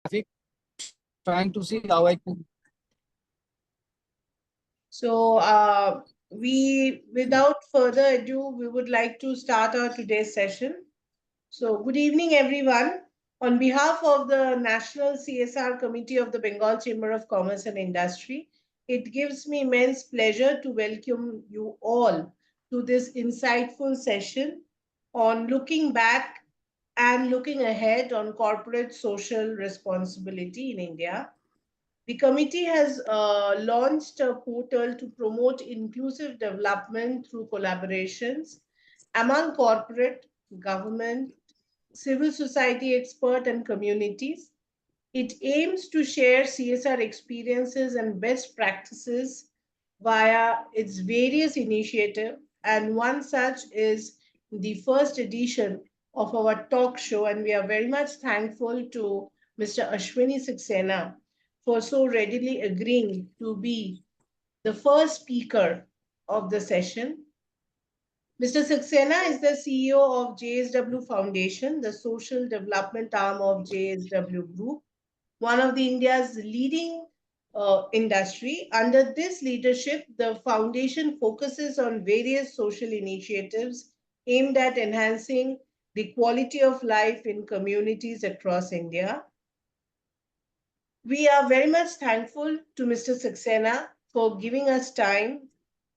traffic, trying to see how I could. So without further ado, we would like to start our today's session. So good evening, everyone. On behalf of the National CSR Committee of the Bengal Chamber of Commerce and Industry, it gives me immense pleasure to welcome you all to this insightful session on looking back and looking ahead on corporate social responsibility in India. The committee has launched a portal to promote inclusive development through collaborations among corporate, government, civil society expert and communities. It aims to share CSR experiences and best practices via its various initiatives, and one such is the first edition of our talk show, and we are very much thankful to Mr. Ashwini Saxena for so readily agreeing to be the first speaker of the session. Mr. Saxena is the CEO of JSW Foundation, the social development arm of JSW Group, one of the India's leading industry. Under this leadership, the foundation focuses on various social initiatives aimed at enhancing the quality of life in communities across India. We are very much thankful to Mr. Saxena for giving us time.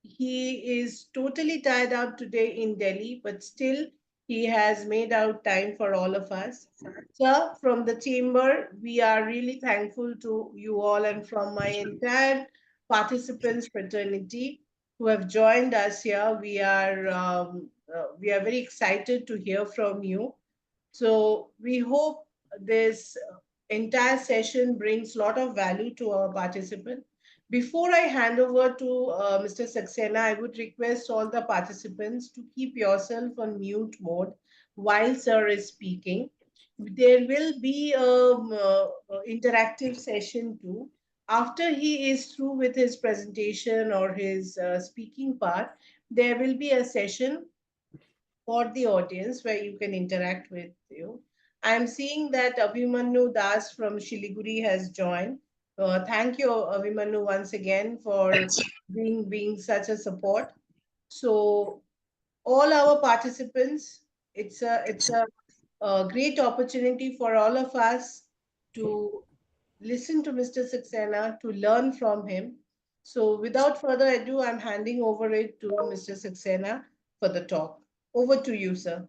He is totally tied up today in Delhi, but still he has made out time for all of us. Sir, from the chamber, we are really thankful to you all, and from my entire participants fraternity who have joined us here, we are very excited to hear from you. So we hope this entire session brings a lot of value to our participants. Before I hand over to Mr. Saxena, I would request all the participants to keep yourself on mute mode while Sir is speaking. There will be a interactive session too. After he is through with his presentation or his speaking part, there will be a session for the audience where you can interact with you. I'm seeing that Abhimanyu Das from Shiliguri has joined. Thank you, Abhimanyu, once again for being such a support. So all our participants, it's a great opportunity for all of us to listen to Mr. Saxena, to learn from him. So without further ado, I'm handing over it to Mr. Saxena for the talk. Over to you, sir.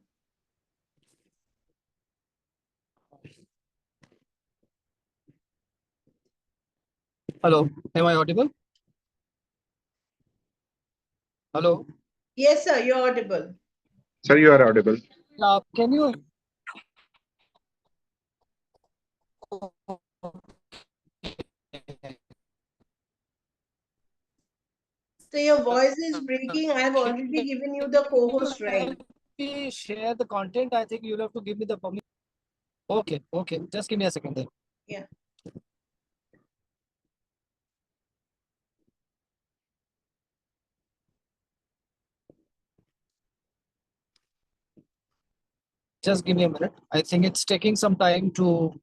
Hello, am I audible? Hello. Yes, sir, you're audible. Sir, you are audible. Can you? So your voice is breaking. I've already given you the co-host right. We share the content. I think you'll have to give me the permission. Okay, okay. Just give me a second then. Yeah. Just give me a minute. I think it's taking some time to.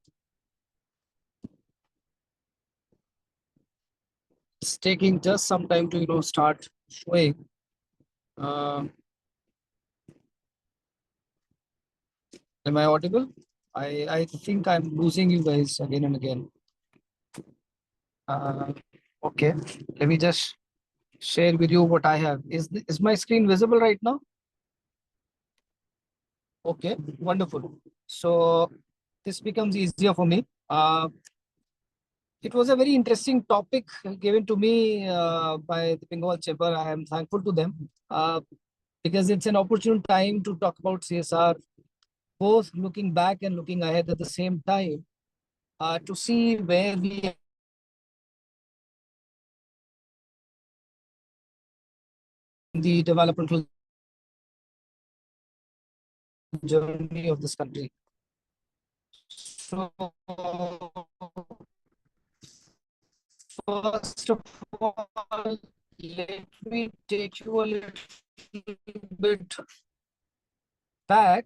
It's taking just some time to start showing. Am I audible? I think I'm losing you guys again and again. Okay, let me just share with you what I have. Is my screen visible right now? Okay, wonderful. So this becomes easier for me. It was a very interesting topic given to me by the Bengal Chamber. I am thankful to them because it's an opportune time to talk about CSR, both looking back and looking ahead at the same time, to see where we the developmental journey of this country. So, first of all, let me take you a little bit back.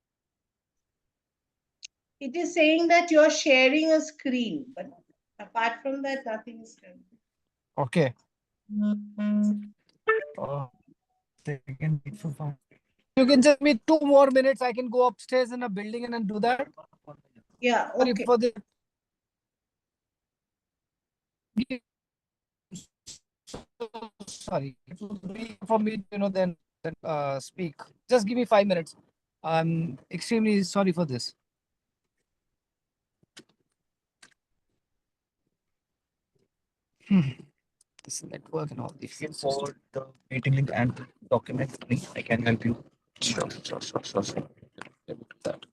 It is saying that you're sharing a screen, but apart from that, nothing is done. Okay. Second, wait for 5. You can just give me 2 more minutes. I can go upstairs in a building and then do that. Yeah, Sorry okay. for the. Sorry, it would be for me, then speak. Just give me 5 minutes. I'm extremely sorry for this. This network and all these You can things. forward the meeting link and the document to me. I can help you. Sure. Let me do that.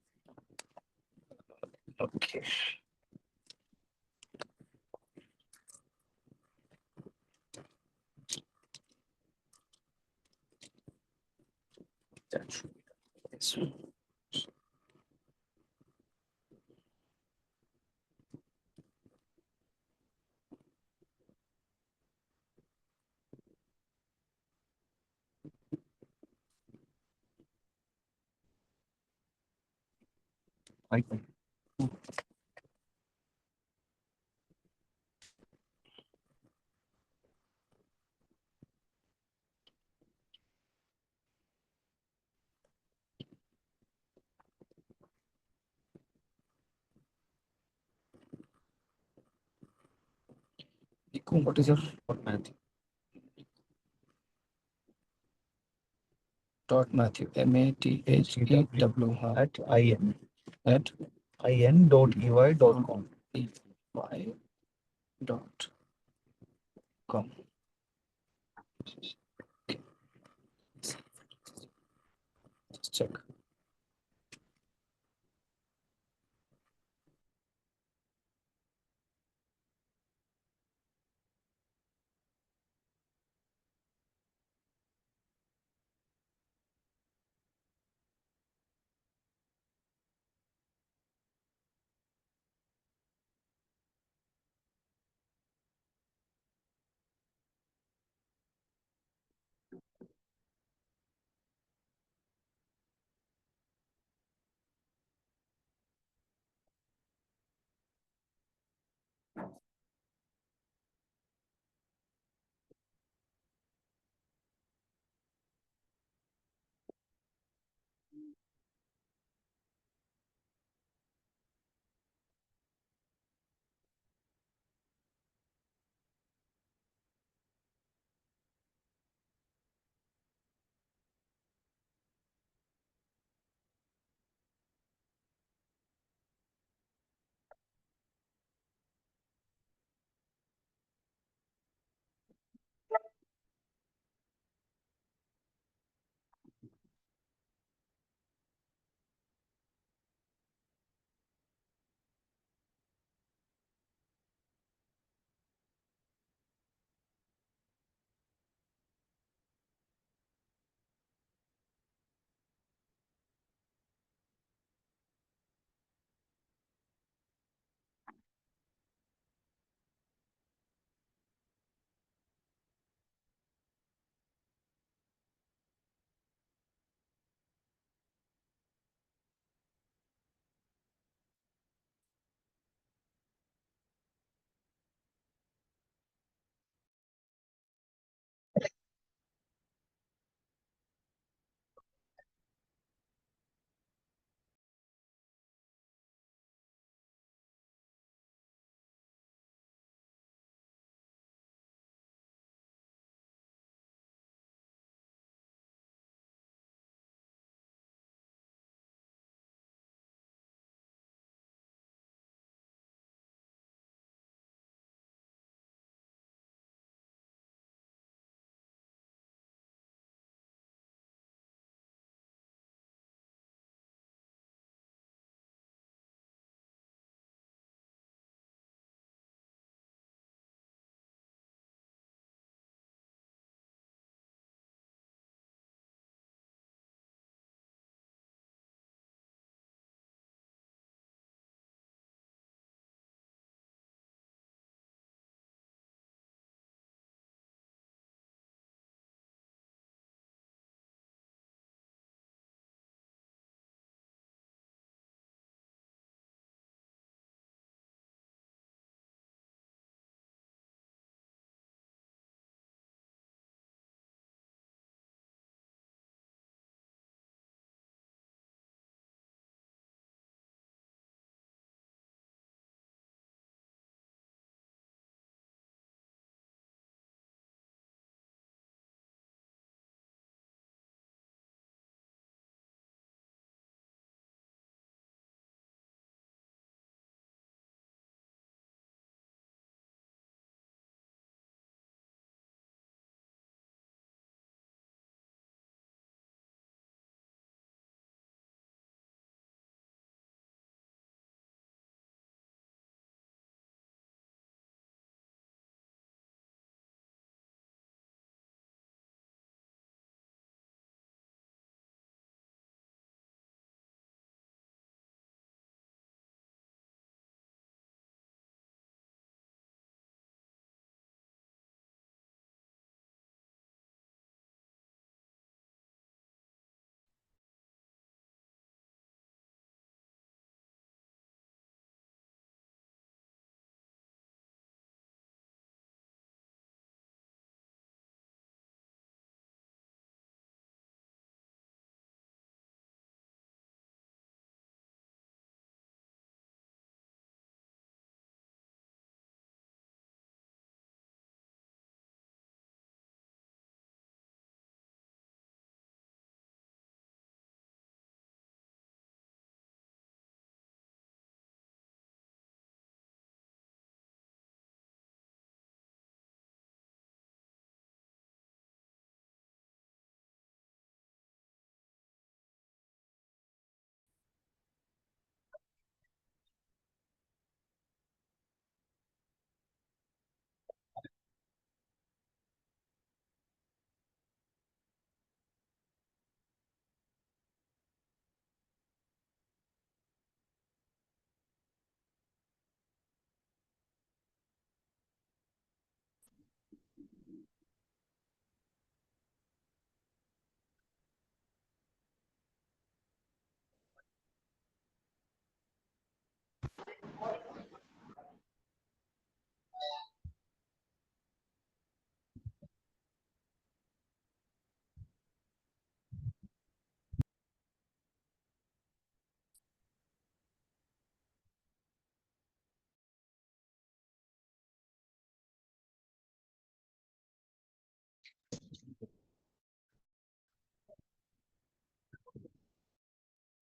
Okay. That should be this one. I think. Niku, what is your Matthew? Matthew, Matthew at in at in.ey.com. ey.com. Just check.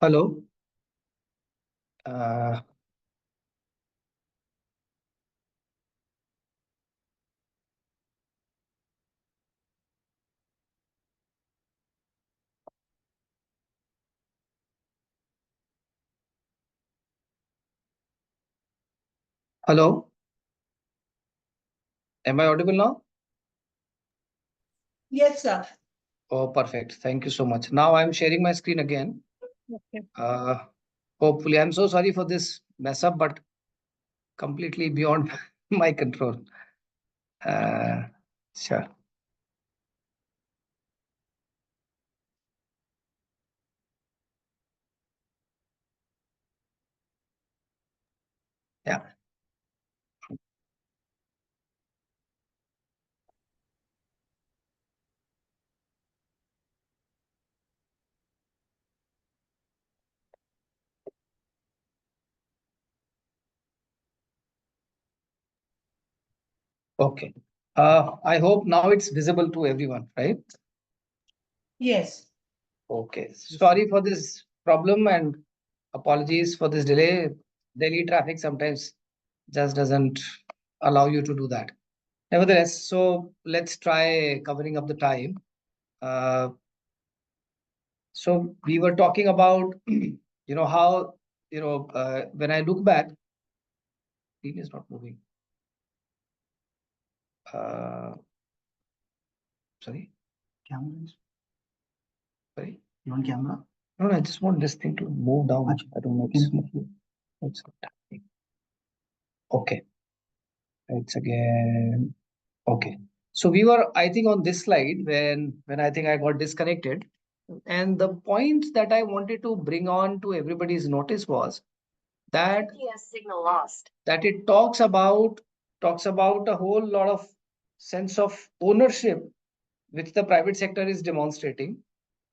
Hello. Uh, Hello. Am I audible now? Yes, sir. Oh, perfect. Thank you so much. Now I'm sharing my screen again. Okay. Hopefully, I'm so sorry for this mess up, but completely beyond my control. Uh, sure. Yeah. Okay. I hope now it's visible to everyone, right? Yes. Okay. Sorry for this problem and apologies for this delay. Delhi traffic sometimes just doesn't allow you to do that. Nevertheless, so let's try covering up the time. Uh, so we were talking about, how, when I look back, screen is not moving. Uh, sorry, camera is, sorry, you want camera? No, I just want this thing to move down. I don't know. It's not happening. Okay, it's again. Okay. So we were, I think, on this slide when I think I got disconnected. And the point that I wanted to bring on to everybody's notice was that signal lost. That it talks about a whole lot of sense of ownership which the private sector is demonstrating,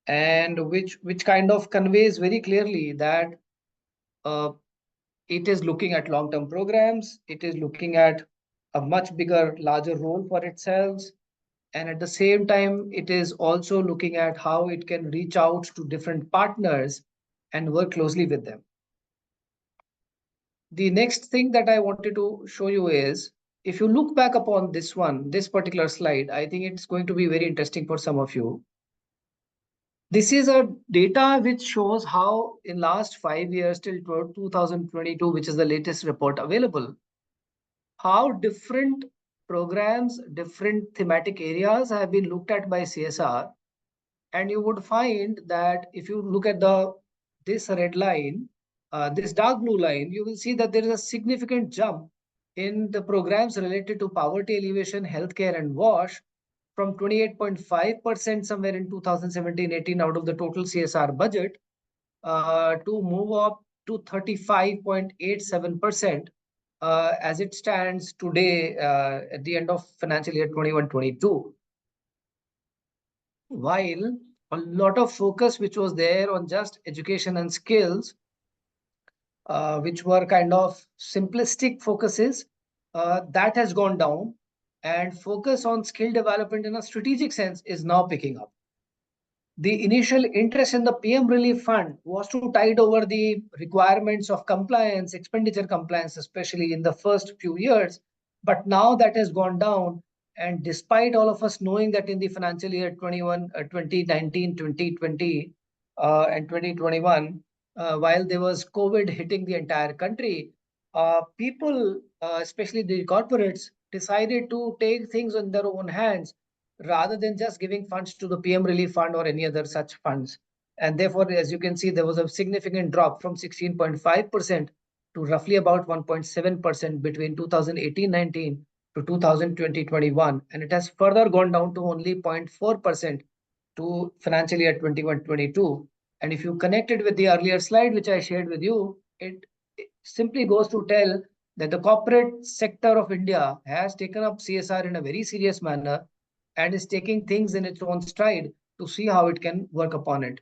and which kind of conveys very clearly that uh, it is looking at long-term programs, it is looking at a much bigger, larger role for itself, and at the same time it is also looking at how it can reach out to different partners and work closely with them. The next thing that I wanted to show you is, if you look back upon this particular slide, I think it's going to be very interesting for some of you. This is a data which shows how in last 5 years till 2022, which is the latest report available, how different programs, different thematic areas have been looked at by CSR. And you would find that if you look at this red line, this dark blue line, you will see that there is a significant jump in the programs related to poverty alleviation, healthcare, and WASH from 28.5% somewhere in 2017-18 out of the total CSR budget to move up to 35.87% as it stands today at the end of financial year 21-22. While a lot of focus which was there on just education and skills, which were kind of simplistic focuses, that has gone down, and focus on skill development in a strategic sense is now picking up. The initial interest in the PM Relief Fund was to tide over the requirements of compliance, expenditure compliance, especially in the first few years. But now that has gone down. And despite all of us knowing that in the financial year 2019, 2020, and 2021, while there was COVID hitting the entire country, people, especially the corporates, decided to take things in their own hands rather than just giving funds to the PM Relief Fund or any other such funds. And therefore, as you can see, there was a significant drop from 16.5% to roughly about 1.7% between 2018-19 to 2020-21. And it has further gone down to only 0.4% to financial year 21-22. And if you connect it with the earlier slide, which I shared with you, it simply goes to tell that the corporate sector of India has taken up CSR in a very serious manner and is taking things in its own stride to see how it can work upon it.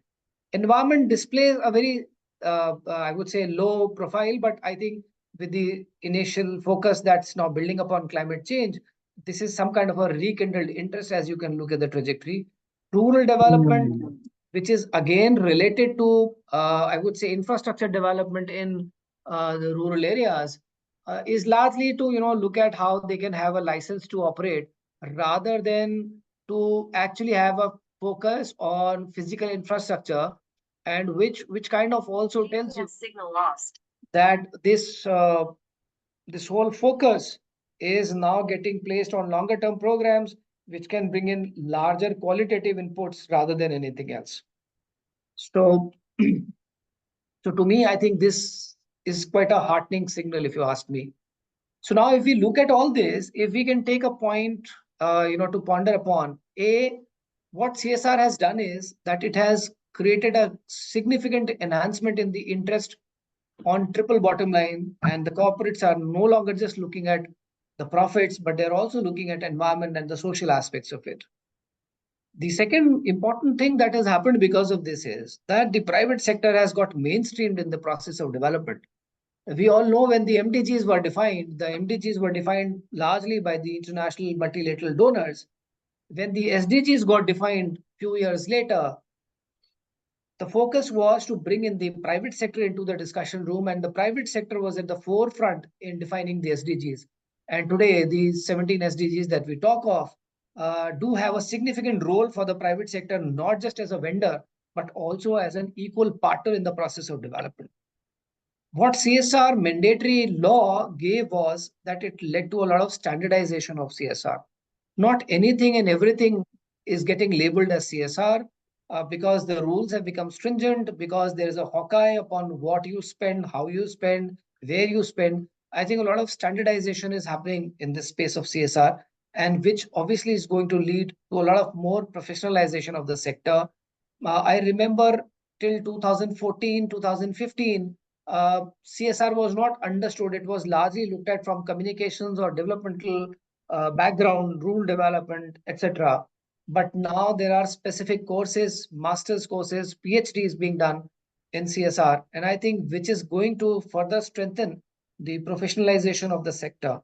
Environment displays a very, I would say, low profile, but I think with the initial focus that's now building upon climate change, this is some kind of a rekindled interest as you can look at the trajectory. Rural development which is again related to, I would say, infrastructure development in the rural areas, is largely to, look at how they can have a license to operate rather than to actually have a focus on physical infrastructure, and which kind of also tells you Signal lost. that this whole focus is now getting placed on longer term programs which can bring in larger qualitative inputs rather than anything else. So, so to me, I think this is quite a heartening signal, if you ask me. So now, if we look at all this, if we can take a point, to ponder upon, what CSR has done is that it has created a significant enhancement in the interest on triple bottom line, and the corporates are no longer just looking at the profits, but they're also looking at environment and the social aspects of it. The second important thing that has happened because of this is that the private sector has got mainstreamed in the process of development. We all know when the MDGs were defined, the MDGs were defined largely by the international multilateral donors. When the SDGs got defined few years later, the focus was to bring in the private sector into the discussion room, and the private sector was at the forefront in defining the SDGs. And today, these 17 SDGs that we talk of do have a significant role for the private sector, not just as a vendor, but also as an equal partner in the process of development. What CSR mandatory law gave was that it led to a lot of standardization of CSR. Not anything and everything is getting labeled as CSR because the rules have become stringent, because there is a hawkeye upon what you spend, how you spend, where you spend. I think a lot of standardization is happening in this space of CSR, and which obviously is going to lead to a lot of more professionalization of the sector. I remember till 2014, 2015, CSR was not understood. It was largely looked at from communications or developmental background, rural development, etc. But now there are specific courses, master's courses, PhDs being done in CSR, and I think which is going to further strengthen the professionalization of the sector.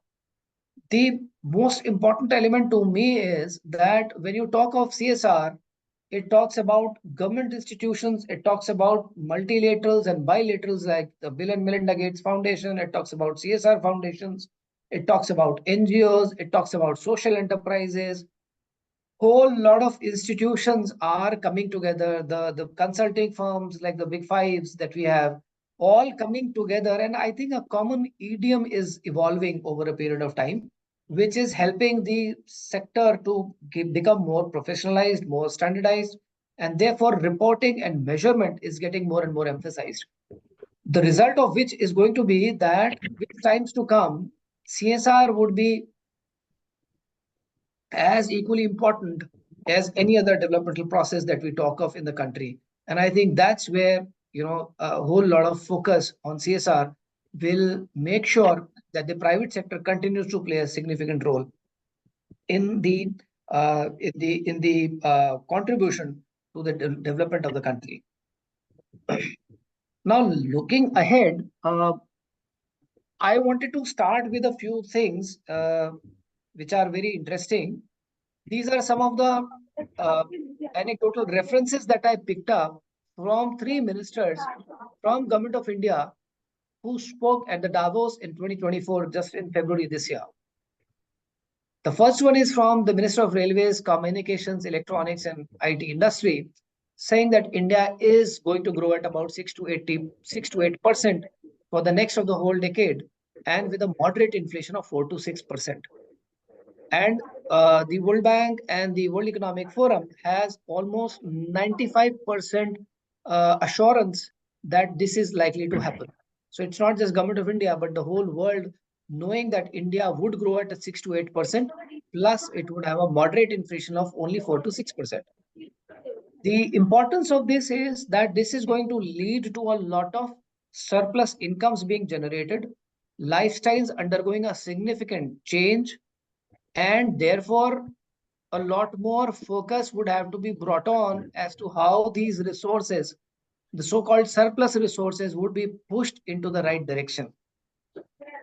The most important element to me is that when you talk of CSR, it talks about government institutions, it talks about multilaterals and bilaterals like the Bill and Melinda Gates Foundation, it talks about CSR foundations, it talks about NGOs, it talks about social enterprises. Whole lot of institutions are coming together, the consulting firms like the big fives that we have, all coming together. And I think a common idiom is evolving over a period of time, which is helping the sector to become more professionalized, more standardized, and therefore reporting and measurement is getting more and more emphasized. The result of which is going to be that with times to come, CSR would be as equally important as any other developmental process that we talk of in the country. And I think that's where, a whole lot of focus on CSR will make sure that the private sector continues to play a significant role in the contribution to the development of the country. Now, looking ahead, I wanted to start with a few things which are very interesting. These are some of the anecdotal references that I picked up from three ministers from Government of India who spoke at the Davos in 2024, just in February this year. The first one is from the Minister of Railways, Communications, Electronics and IT industry, saying that India is going to grow at about 6 to 8% for the next of the whole decade, and with a moderate inflation of 4 to 6%. And the World Bank and the World Economic Forum has almost 95% assurance that this is likely to happen. So it's not just Government of India, but the whole world knowing that India would grow at a 6 to 8%, plus it would have a moderate inflation of only 4 to 6%. The importance of this is that this is going to lead to a lot of surplus incomes being generated, lifestyles undergoing a significant change, and therefore a lot more focus would have to be brought on as to how these resources, the so-called surplus resources, would be pushed into the right direction.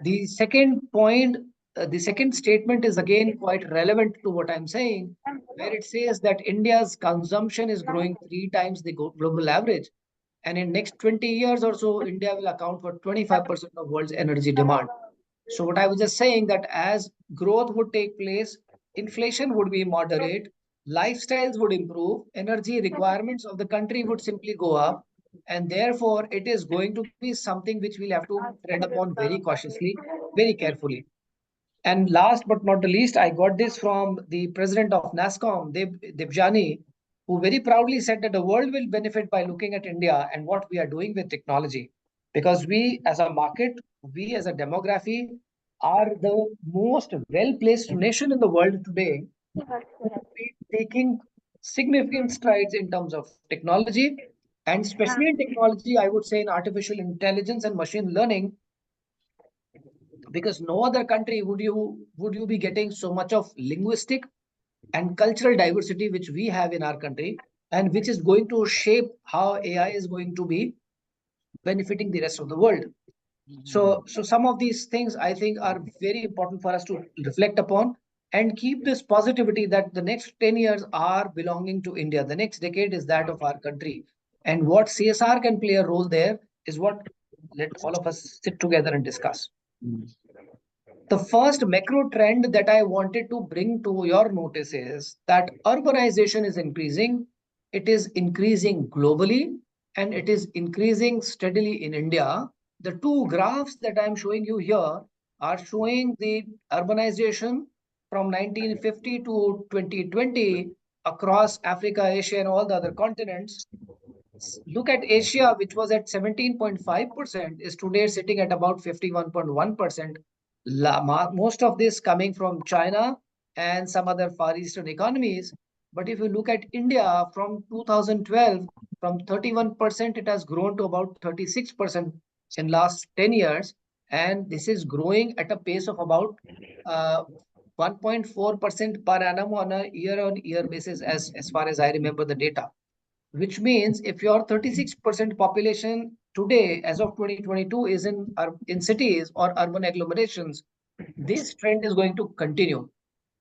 The second point the second statement is again quite relevant to what I'm saying, where it says that India's consumption is growing 3 times the global average. And in next 20 years or so, India will account for 25% of world's energy demand. So what I was just saying that as growth would take place, inflation would be moderate, lifestyles would improve, energy requirements of the country would simply go up, and therefore it is going to be something which we'll have to tread upon very cautiously, very carefully. And last but not the least, I got this from the president of NASCOM, Debjani, who very proudly said that the world will benefit by looking at India and what we are doing with technology. Because we as a market, we as a demography are the most well-placed nation in the world today to be taking significant strides in terms of technology, and especially in technology, I would say in artificial intelligence and machine learning, because no other country would you be getting so much of linguistic and cultural diversity which we have in our country, and which is going to shape how AI is going to be benefiting the rest of the world. So some of these things I think are very important for us to reflect upon and keep this positivity that the next 10 years are belonging to India. The next decade is that of our country. And what CSR can play a role there is what let all of us sit together and discuss. The first macro trend that I wanted to bring to your notice is that urbanization is increasing. It is increasing globally and it is increasing steadily in India. The two graphs that I'm showing you here are showing the urbanization from 1950 to 2020 across Africa, Asia, and all the other continents. Look at Asia, which was at 17.5%, is today sitting at about 51.1%. Most of this coming from China and some other Far Eastern economies. But if you look at India from 2012, from 31%, it has grown to about 36% in last 10 years. And this is growing at a pace of about 1.4% per annum on a year-on-year basis, as far as I remember the data. Which means if your 36% population today, as of 2022, is in cities or urban agglomerations, this trend is going to continue.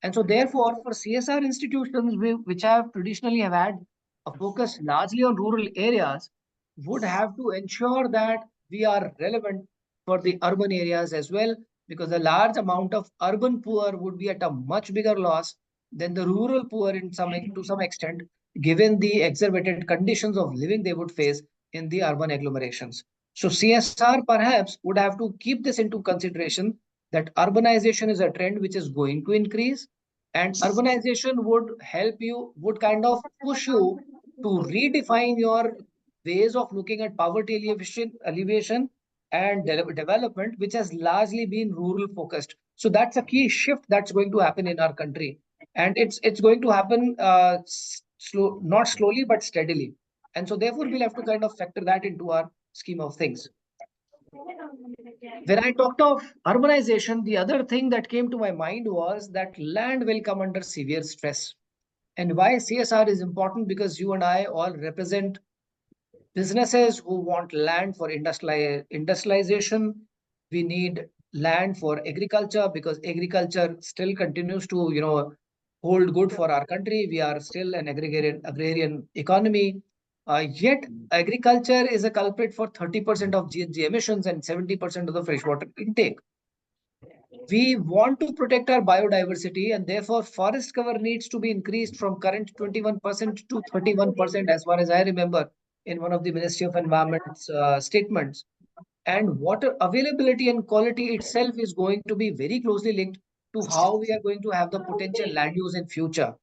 And so therefore, for CSR institutions, which have traditionally have had a focus largely on rural areas, would have to ensure that we are relevant for the urban areas as well, because a large amount of urban poor would be at a much bigger loss than the rural poor to some extent, given the exacerbated conditions of living they would face in the urban agglomerations. So CSR perhaps would have to keep this into consideration, that urbanization is a trend which is going to increase, and urbanization would kind of push you to redefine your ways of looking at poverty alleviation and development, which has largely been rural focused. So that's a key shift that's going to happen in our country, and it's going to happen not slowly but steadily. And so therefore we'll have to kind of factor that into our scheme of things. When I talked of urbanization, the other thing that came to my mind was that land will come under severe stress. And why CSR is important, because you and I all represent businesses who want land for industrialization. We need land for agriculture, because agriculture still continues to, hold good for our country. We are still an agrarian economy. Yet agriculture is a culprit for 30% of GHG emissions and 70% of the freshwater intake. We want to protect our biodiversity, and therefore forest cover needs to be increased from current 21% to 31%, as far as I remember, in one of the Ministry of Environment's statements. And water availability and quality itself is going to be very closely linked to how we are going to have the potential land use in future.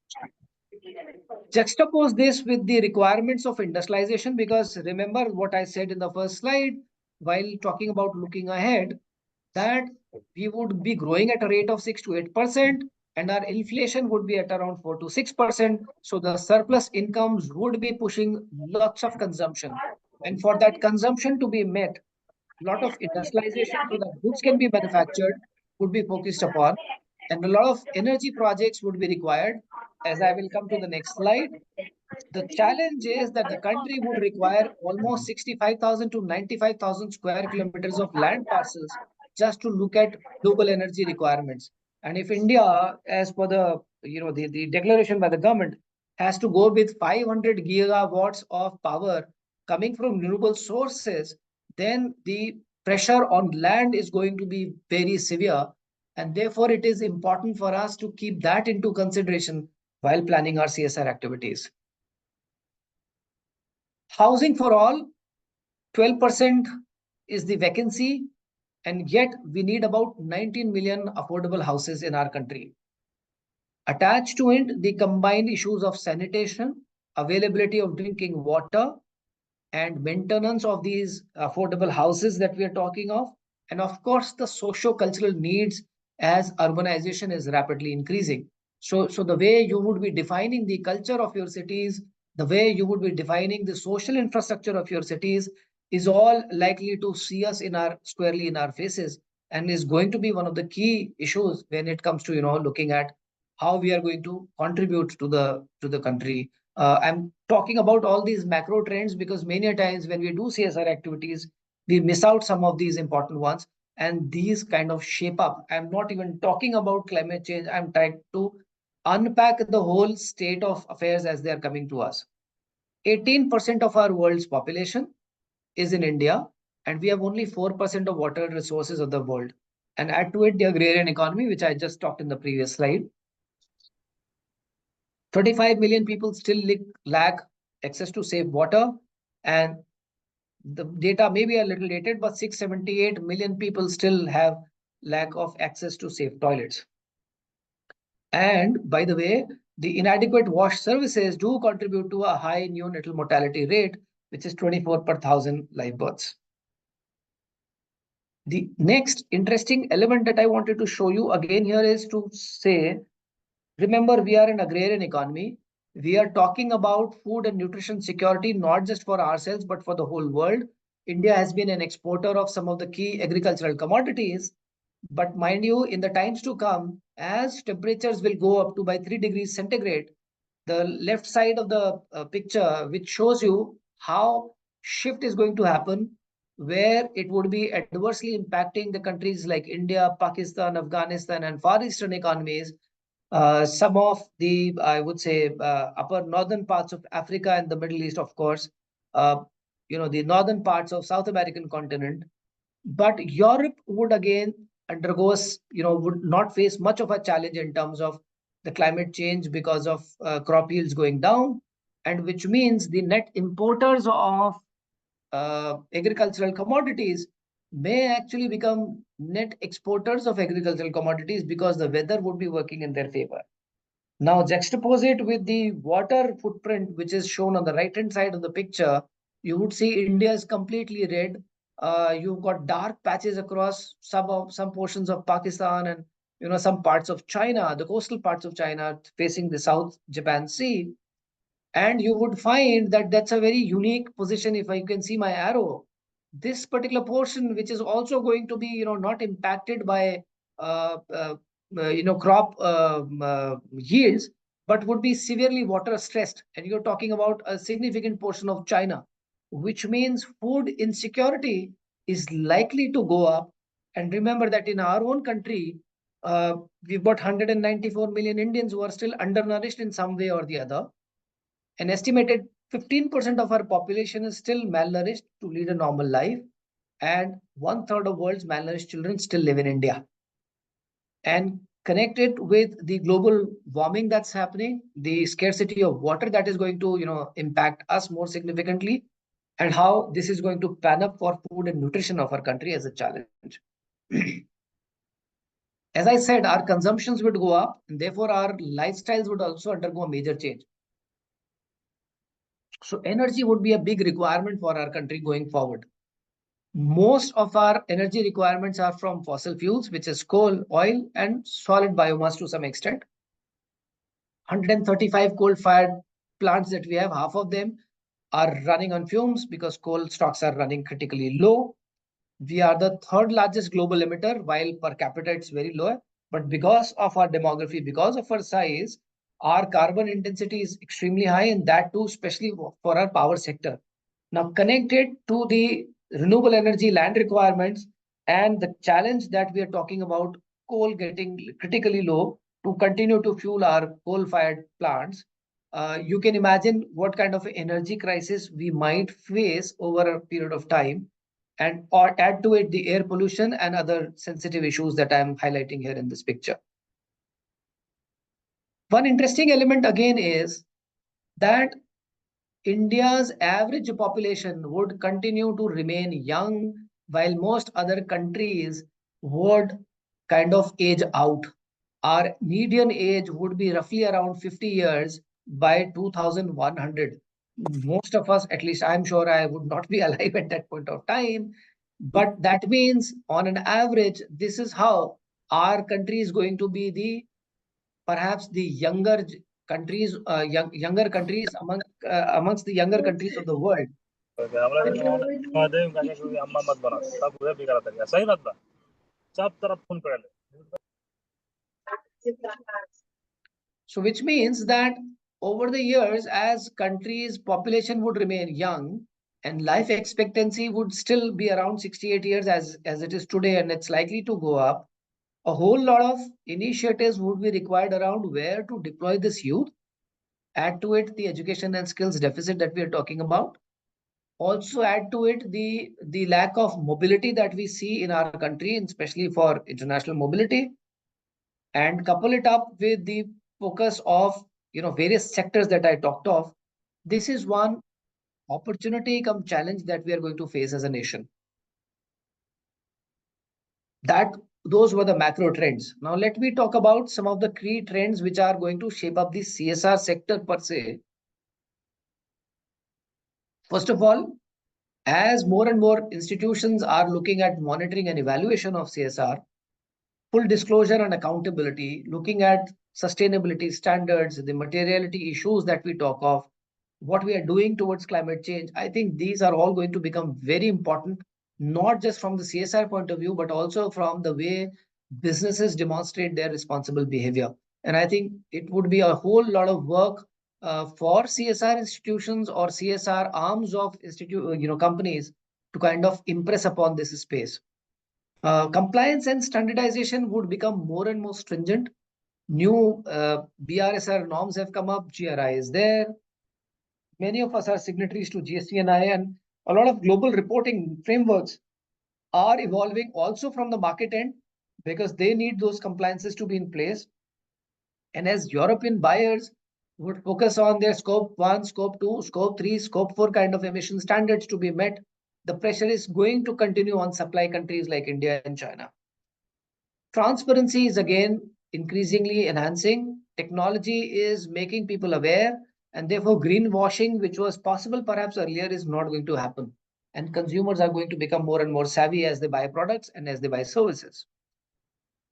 Juxtapose this with the requirements of industrialization, because remember what I said in the first slide while talking about looking ahead, that we would be growing at a rate of 6 to 8%, and our inflation would be at around 4 to 6%. So the surplus incomes would be pushing lots of consumption. And for that consumption to be met, a lot of industrialization so that goods can be manufactured would be focused upon, and a lot of energy projects would be required, as I will come to the next slide. The challenge is that the country would require almost 65,000 to 95,000 square kilometers of land parcels just to look at global energy requirements. And if India, as per the the declaration by the government, has to go with 500 gigawatts of power coming from renewable sources, then the pressure on land is going to be very severe. And therefore, it is important for us to keep that into consideration while planning our CSR activities. Housing for all, 12% is the vacancy, and yet we need about 19 million affordable houses in our country. Attached to it, the combined issues of sanitation, availability of drinking water, and maintenance of these affordable houses that we are talking of, and of course the socio-cultural needs as urbanization is rapidly increasing. So the way you would be defining the culture of your cities, the way you would be defining the social infrastructure of your cities is all likely to see us squarely in our faces, and is going to be one of the key issues when it comes to looking at how we are going to contribute to the country. I'm talking about all these macro trends because many a times when we do CSR activities, we miss out some of these important ones, and these kind of shape up. I'm not even talking about climate change. I'm trying to unpack the whole state of affairs as they are coming to us. 18% of our world's population is in India, and we have only 4% of water resources of the world. And add to it the agrarian economy, which I just talked in the previous slide. 25 million people still lack access to safe water, and the data may be a little dated, but 678 million people still have lack of access to safe toilets. And by the way, the inadequate wash services do contribute to a high neonatal mortality rate, which is 24 per 1,000 live births. The next interesting element that I wanted to show you again here is to say, remember, we are an agrarian economy. We are talking about food and nutrition security, not just for ourselves, but for the whole world. India has been an exporter of some of the key agricultural commodities. But mind you, in the times to come, as temperatures will go up to by 3 degrees centigrade, the left side of the picture, which shows you how shift is going to happen, where it would be adversely impacting the countries like India, Pakistan, Afghanistan, and Far Eastern economies. Some of the, I would say, upper northern parts of Africa and the Middle East, of course, the northern parts of South American continent. But Europe would again would not face much of a challenge in terms of the climate change because of crop yields going down, and which means the net importers of agricultural commodities may actually become net exporters of agricultural commodities because the weather would be working in their favor. Now, juxtapose it with the water footprint, which is shown on the right-hand side of the picture. You would see India is completely red. You've got dark patches across some portions of Pakistan and some parts of China, the coastal parts of China facing the South Japan Sea. And you would find that that's a very unique position. If you can see my arrow, this particular portion, which is also going to be not impacted by crop yields, but would be severely water stressed. And you're talking about a significant portion of China, which means food insecurity is likely to go up. And remember that in our own country, we've got 194 million Indians who are still undernourished in some way or the other. An estimated 15% of our population is still malnourished to lead a normal life, and 1/3 of world's malnourished children still live in India. And connected with the global warming that's happening, the scarcity of water that is going to impact us more significantly, and how this is going to pan up for food and nutrition of our country as a challenge. As I said, our consumptions would go up, and therefore our lifestyles would also undergo a major change. So energy would be a big requirement for our country going forward. Most of our energy requirements are from fossil fuels, which is coal, oil, and solid biomass to some extent. 135 coal-fired plants that we have, half of them are running on fumes because coal stocks are running critically low. We are the third largest global emitter, while per capita it's very low. But because of our demography, because of our size, our carbon intensity is extremely high, and that too, especially for our power sector. Now, connected to the renewable energy land requirements And the challenge that we are talking about, coal getting critically low to continue to fuel our coal-fired plants, you can imagine what kind of energy crisis we might face over a period of time, and or add to it the air pollution and other sensitive issues that I'm highlighting here in this picture. One interesting element again is that India's average population would continue to remain young, while most other countries would kind of age out. Our median age would be roughly around 50 years by 2100. Most of us, at least I'm sure I would not be alive at that point of time. But that means, on an average, this is how our country is going to be the perhaps the countries, younger countries amongst the younger countries of the world. So, which means that over the years, as countries' population would remain young and life expectancy would still be around 68 years as it is today, and it's likely to go up, a whole lot of initiatives would be required around where to deploy this youth. Add to it the education and skills deficit that we are talking about. Also add to it the lack of mobility that we see in our country, especially for international mobility, and couple it up with the focus of various sectors that I talked of. This is one opportunity come challenge that we are going to face as a nation. That those were the macro trends. Now let me talk about some of the key trends which are going to shape up the CSR sector per se. First of all, as more and more institutions are looking at monitoring and evaluation of CSR, full disclosure and accountability, looking at sustainability standards, the materiality issues that we talk of, what we are doing towards climate change, I think these are all going to become very important, not just from the CSR point of view, but also from the way businesses demonstrate their responsible behavior. And I think it would be a whole lot of work for CSR institutions or CSR arms of companies to kind of impress upon this space. Compliance and standardization would become more and more stringent. New BRSR norms have come up, GRI is there. Many of us are signatories to GST&I, and a lot of global reporting frameworks are evolving also from the market end because they need those compliances to be in place. And as European buyers would focus on their scope 1, scope 2, scope 3, scope 4 kind of emission standards to be met, the pressure is going to continue on supply countries like India and China. Transparency is again increasingly enhancing. Technology is making people aware, and therefore greenwashing, which was possible perhaps earlier, is not going to happen. And consumers are going to become more and more savvy as they buy products and as they buy services.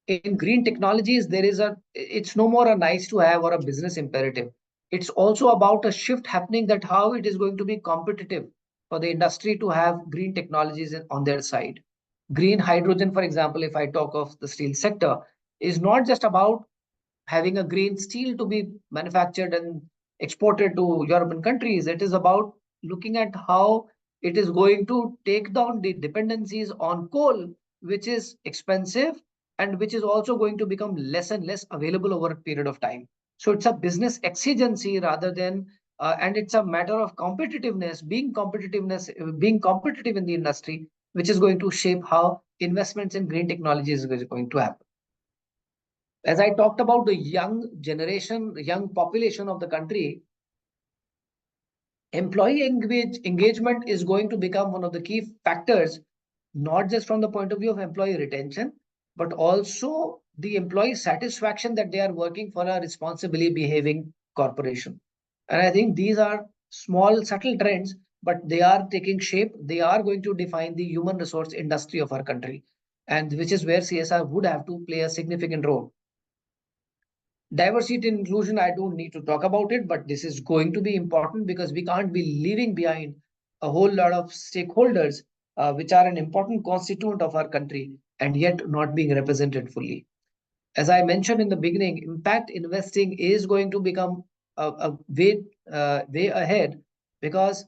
In green technologies, it's no more a nice to have or a business imperative. It's also about a shift happening that how it is going to be competitive for the industry to have green technologies on their side. Green hydrogen, for example, if I talk of the steel sector, is not just about having a green steel to be manufactured and exported to European countries. It is about looking at how it is going to take down the dependencies on coal, which is expensive and which is also going to become less and less available over a period of time. So it's a business exigency rather than, and it's a matter of competitiveness, being competitive in the industry, which is going to shape how investments in green technologies is going to happen. As I talked about the young generation, the young population of the country, employee engagement is going to become one of the key factors, not just from the point of view of employee retention, but also the employee satisfaction that they are working for a responsibly behaving corporation. And I think these are small, subtle trends, but they are taking shape. They are going to define the human resource industry of our country, and which is where CSR would have to play a significant role. Diversity and inclusion, I don't need to talk about it, but this is going to be important because we can't be leaving behind a whole lot of stakeholders, which are an important constituent of our country and yet not being represented fully. As I mentioned in the beginning, impact investing is going to become a way ahead because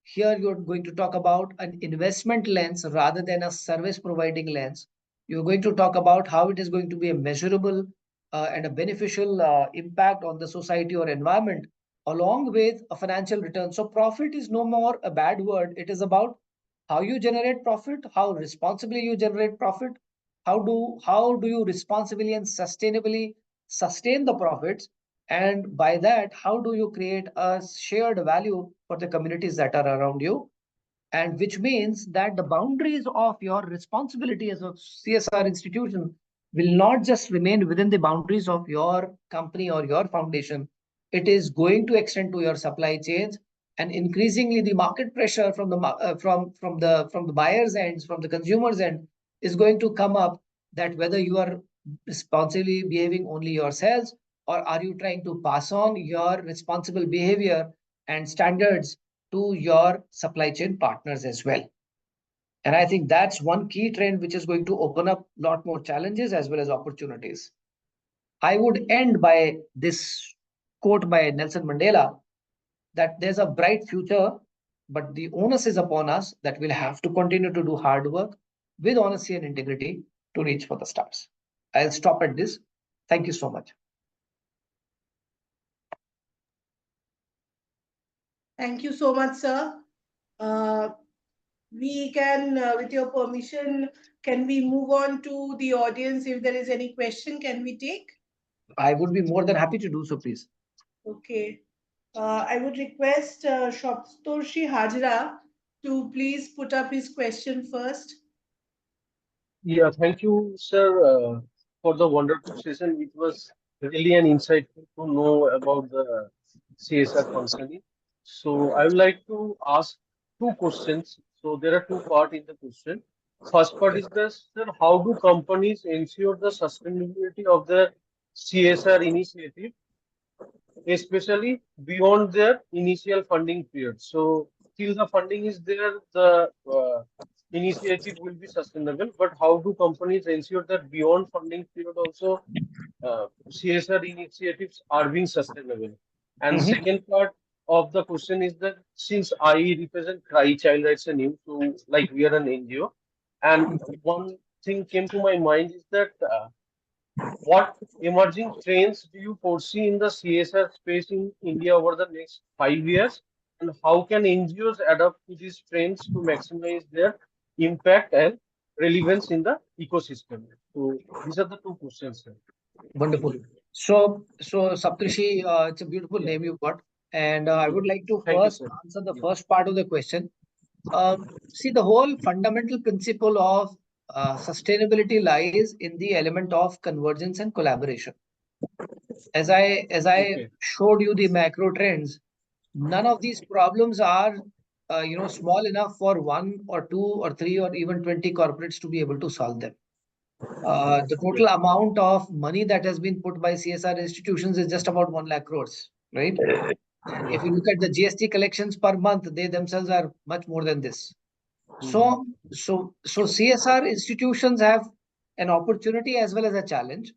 here you're going to talk about an investment lens rather than a service providing lens. You're going to talk about how it is going to be a measurable and a beneficial impact on the society or environment, along with a financial return. So profit is no more a bad word. It is about how you generate profit, how responsibly you generate profit, how do you responsibly and sustainably sustain the profits, and by that, how do you create a shared value for the communities that are around you? And which means that the boundaries of your responsibility as a CSR institution will not just remain within the boundaries of your company or your foundation. It is going to extend to your supply chains, and increasingly the market pressure from the from the buyers' ends, from the consumers' end, is going to come up, that whether you are responsibly behaving only yourselves, or are you trying to pass on your responsible behavior and standards to your supply chain partners as well. And I think that's one key trend which is going to open up a lot more challenges as well as opportunities. I would end by this quote by Nelson Mandela, that there's a bright future, but the onus is upon us that we'll have to continue to do hard work with honesty and integrity to reach for the stars. I'll stop at this. Thank you so much. Thank you so much, sir. We can, with your permission, can we move on to the audience? If there is any question, can we take? I would be more than happy to do so, please. Okay. I would request Shoptorshi Hajra to please put up his question first. Yeah, thank you, sir, for the wonderful session. It was really an insightful to know about the CSR functioning. So I would like to ask two questions. So there are two parts in the question. First part is this, sir, how do companies ensure the sustainability of the CSR initiative, especially beyond their initial funding period? So till the funding is there, the initiative will be sustainable. But how do companies ensure that beyond funding period also CSR initiatives are being sustainable? And second part of the question is that since I represent Cry Child Rights and Youth, so like we are an NGO, and one thing came to my mind is that what emerging trends do you foresee in the CSR space in India over the next 5 years? And how can NGOs adapt to these trends to maximize their impact and relevance in the ecosystem? So these are the two questions, sir. Wonderful. So Saptrishi, it's a beautiful name you've got, and I would like to Thank you, first sir. answer the first part of the question. See, the whole fundamental principle of sustainability lies in the element of convergence and collaboration. As I Okay. showed you the macro trends, none of these problems are small enough for one or two or three or even 20 corporates to be able to solve them. The total amount of money that has been put by CSR institutions is just about 1 lakh crores, right? And if you look at the GST collections per month, they themselves are much more than this. So CSR institutions have an opportunity as well as a challenge.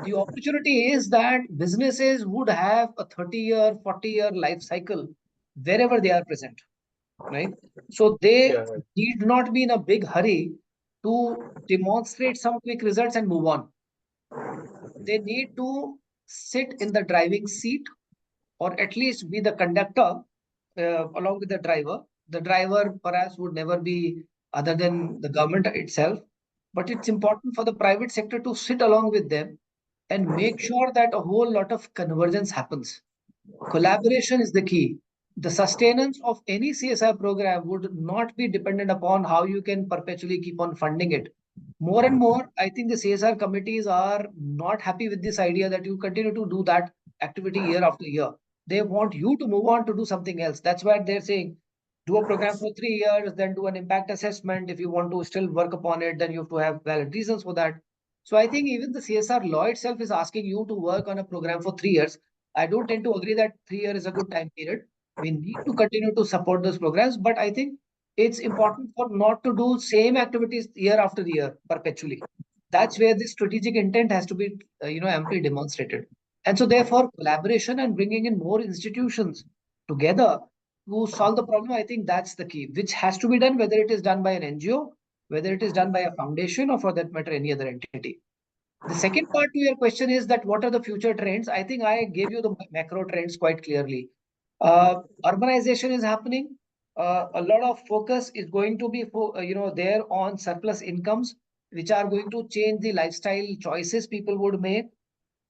The opportunity is that businesses would have a 30-year, 40-year life cycle wherever they are present, right? So they Yeah, right. need not be in a big hurry to demonstrate some quick results and move on. They need to sit in the driving seat, or at least be the conductor along with the driver. The driver perhaps would never be other than the government itself, but it's important for the private sector to sit along with them and make sure that a whole lot of convergence happens. Collaboration is the key. The sustenance of any CSR program would not be dependent upon how you can perpetually keep on funding it. More and more, I think the CSR committees are not happy with this idea that you continue to do that activity year after year. They want you to move on to do something else. That's why they're saying do a program for 3 years, then do an impact assessment. If you want to still work upon it, then you have to have valid reasons for that. So I think even the CSR law itself is asking you to work on a program for 3 years. I don't tend to agree that 3 years is a good time period. We need to continue to support those programs, but I think it's important for not to do same activities year after year perpetually. That's where the strategic intent has to be, amply demonstrated. And so, therefore, collaboration and bringing in more institutions together to solve the problem. I think that's the key, which has to be done, whether it is done by an NGO, whether it is done by a foundation, or for that matter, any other entity. The second part to your question is that what are the future trends? I think I gave you the macro trends quite clearly. Urbanization is happening. A lot of focus is going to be there on surplus incomes, which are going to change the lifestyle choices people would make,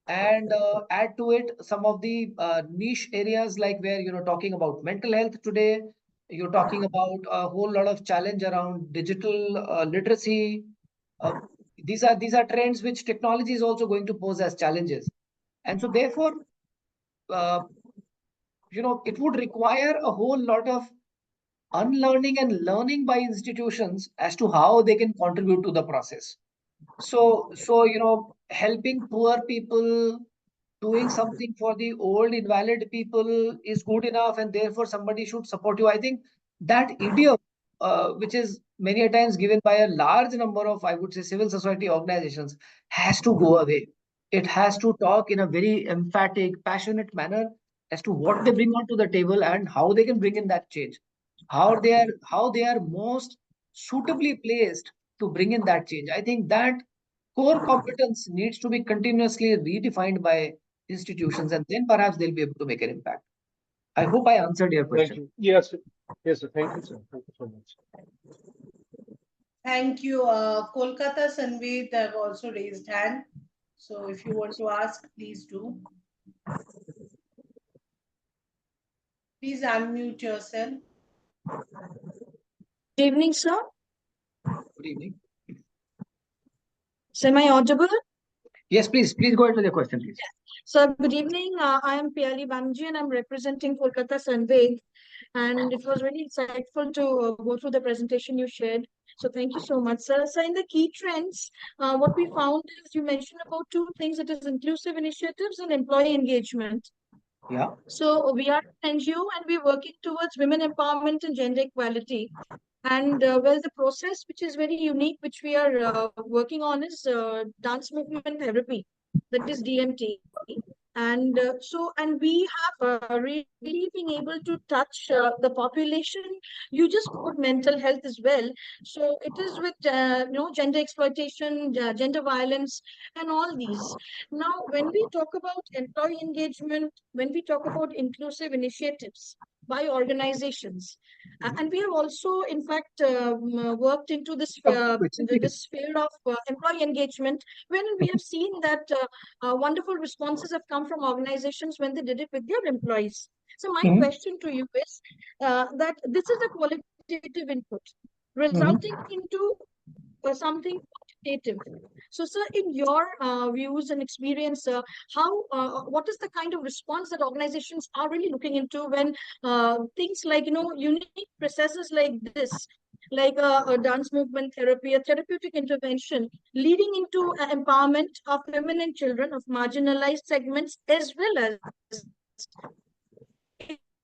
and add to it some of the niche areas, like where talking about mental health today. You're talking about a whole lot of challenge around digital literacy. uh, these are trends which technology is also going to pose as challenges, and so therefore uh, it would require a whole lot of unlearning and learning by institutions as to how they can contribute to the process. So helping poor people, doing something for the old invalid people is good enough, and therefore somebody should support you. I think that idiom, which is many a times given by a large number of, I would say, civil society organizations, has to go away. It has to talk in a very emphatic, passionate manner as to what they bring onto the table and how they can bring in that change, how they are most suitably placed to bring in that change. I think that core competence needs to be continuously redefined by institutions, and then perhaps they'll be able to make an impact. I hope I answered your Thank question. you. Yes, yes, sir. Thank you, sir. Thank you so much. Thank you. Kolkata Sanveet have also raised hand. So if you want to ask, please do. Please unmute yourself. Good evening, sir. Good evening. So am I audible? Yes, please go ahead with your question, please. So good evening. I am Piali Banerjee and I'm representing Kolkata Sunway. And it was really insightful to go through the presentation you shared. So thank you so much, sir. So in the key trends, what we found is you mentioned about two things. It is inclusive initiatives and employee engagement. Yeah. So we are an NGO and we're working towards women empowerment and gender equality. And well, the process which is very unique, which we are working on, is dance movement therapy, that is DMT. And we have really been able to touch the population. You just put mental health as well. So it is with gender exploitation, gender violence, and all these. Now, when we talk about employee engagement, when we talk about inclusive initiatives by organizations, and we have also, in fact, worked into this this field of employee engagement, when we have seen that wonderful responses have come from organizations when they did it with their employees. So my question to you is that this is a qualitative input resulting into something quantitative. So, sir, in your views and experience, what is the kind of response that organizations are really looking into when things like unique processes like this, like a dance movement therapy, a therapeutic intervention, leading into empowerment of women and children of marginalized segments, as well as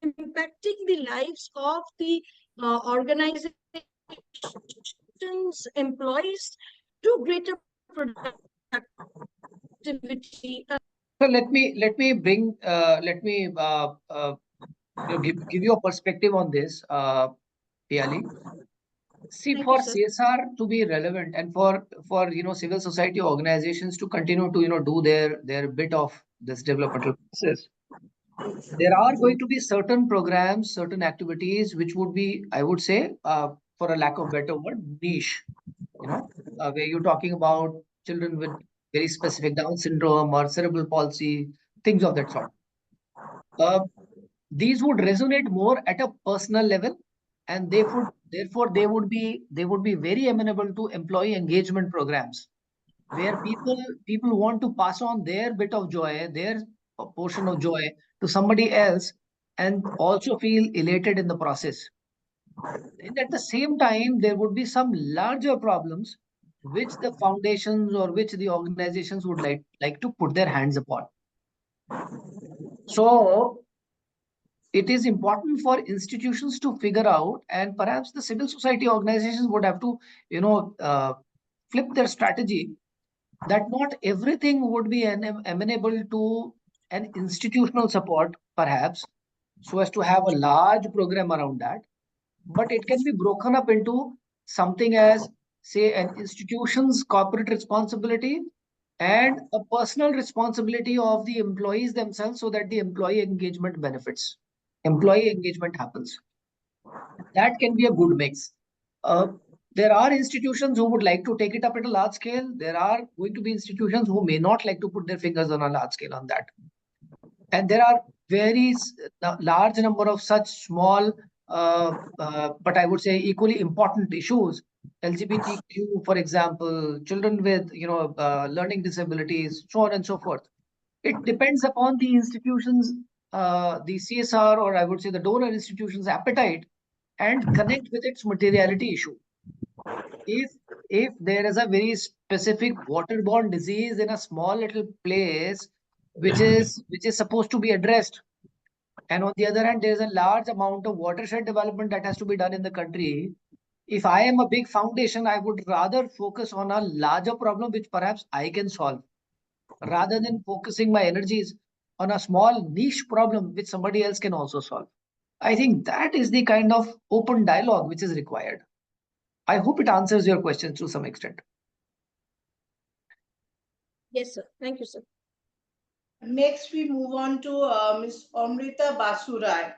impacting the lives of the organizations, employees to greater productivity. So let me bring give you a perspective on this, Piali. See, Thank for you, sir. CSR to be relevant, and for civil society organizations to continue to do their bit of this developmental process, there are going to be certain programs, certain activities which would be, I would say, for a lack of better word, niche. Where you're talking about children with very specific Down syndrome or cerebral palsy, things of that sort. These would resonate more at a personal level, and therefore they would be very amenable to employee engagement programs, where people want to pass on their bit of joy, their portion of joy, to somebody else, and also feel elated in the process. And at the same time, there would be some larger problems which the foundations or which the organizations would like to put their hands upon. So it is important for institutions to figure out, and perhaps the civil society organizations would have to flip their strategy, that not everything would be amenable to an institutional support, perhaps, so as to have a large program around that. But it can be broken up into something as, say, an institution's corporate responsibility and a personal responsibility of the employees themselves, so that the employee engagement benefits. Employee engagement happens. That can be a good mix. Uh, there are institutions who would like to take it up at a large scale. There are going to be institutions who may not like to put their fingers on a large scale on that. And there are very large number of such small, but I would say equally important issues. LGBTQ, for example, children with learning disabilities, so on and so forth. It depends upon the institutions, the CSR, or I would say the donor institution's appetite, and connect with its materiality issue. If there is a very specific waterborne disease in a small little place which is supposed to be addressed, and on the other hand there is a large amount of watershed development that has to be done in the country, if I am a big foundation, I would rather focus on a larger problem which perhaps I can solve, rather than focusing my energies on a small niche problem which somebody else can also solve. I think that is the kind of open dialogue which is required. I hope it answers your question to some extent. Yes, sir. Thank you, sir. Next, we move on to Ms. Amrita Basurai.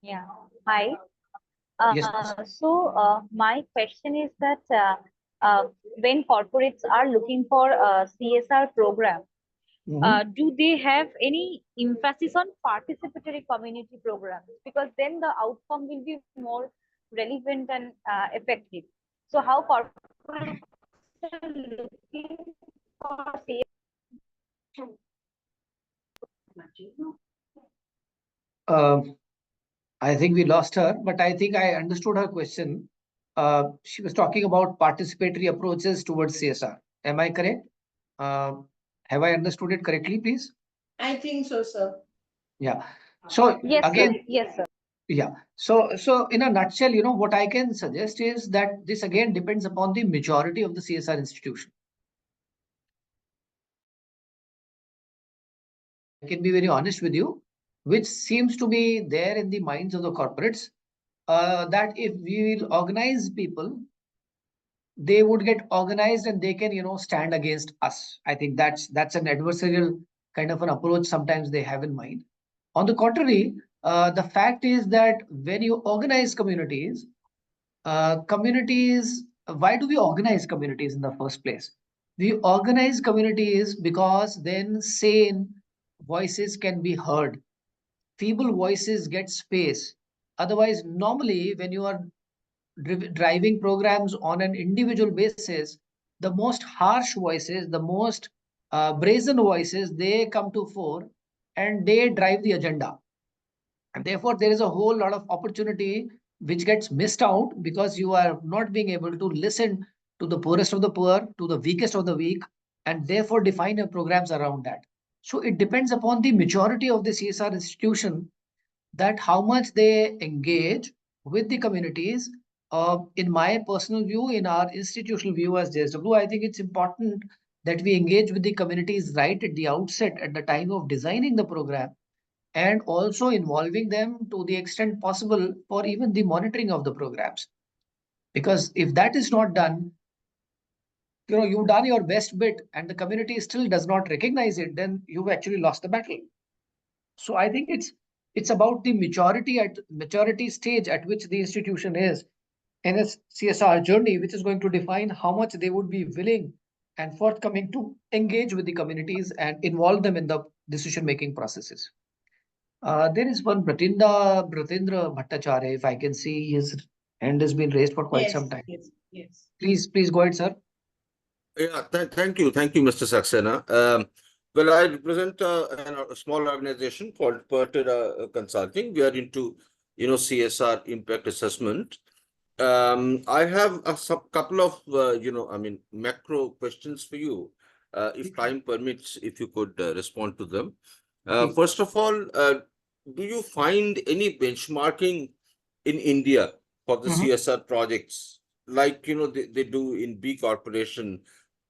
Yeah. Hi. Yes, please. So my question is that when corporates are looking for a CSR program, do they have any emphasis on participatory community programs? Because then the outcome will be more relevant and effective. So how corporates are looking for CSR? I think we lost her, but I think I understood her question. She was talking about participatory approaches towards CSR. Am I correct? Have I understood it correctly, please? I think so, sir. Yeah. So Yes, again, sir. Yes, sir. yeah. So in a nutshell, what I can suggest is that this again depends upon the majority of the CSR institution. I can be very honest with you, which seems to be there in the minds of the corporates, that if we will organize people, they would get organized and they can, stand against us. I think that's an adversarial kind of an approach sometimes they have in mind. On the contrary, the fact is that when you organize communities, why do we organize communities in the first place? We organize communities because then sane voices can be heard. Feeble voices get space. Otherwise, normally, when you are driving programs on an individual basis, the most harsh voices, the most brazen voices, they come to fore and they drive the agenda. And therefore, there is a whole lot of opportunity which gets missed out because you are not being able to listen to the poorest of the poor, to the weakest of the weak, and therefore define your programs around that. So it depends upon the maturity of the CSR institution, that how much they engage with the communities. In my personal view, in our institutional view as JSW, I think it's important that we engage with the communities right at the outset, at the time of designing the program, and also involving them to the extent possible for even the monitoring of the programs. Because if that is not done, you've done your best bit and the community still does not recognize it, then you've actually lost the battle. So I think it's about the maturity stage at which the institution is in its CSR journey, which is going to define how much they would be willing and forthcoming to engage with the communities and involve them in the decision-making processes. There is one Bratendra Bhattacharya, if I can see his hand has been raised for quite some time. Yes. Please go ahead, sir. Yeah, thank you, Mr. Saxena. Well, I represent a small organization called Pertera Consulting. We are into, CSR impact assessment. I have a couple of, macro questions for you. If time permits, if you could respond to them. First of all, do you find any benchmarking in India for the CSR projects, like, they do in B Corporation,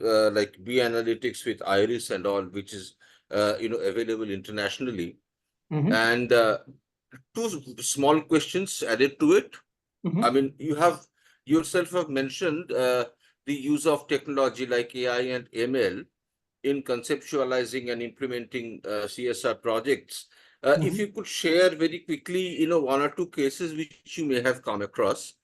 like B Analytics with Iris and all, which is available internationally. Mhm. And two small questions added to it. Mhm. I mean, you have yourself have mentioned the use of technology like AI and ML in conceptualizing and implementing CSR projects. If Mhm. you could share very quickly, one or two cases which you may have come across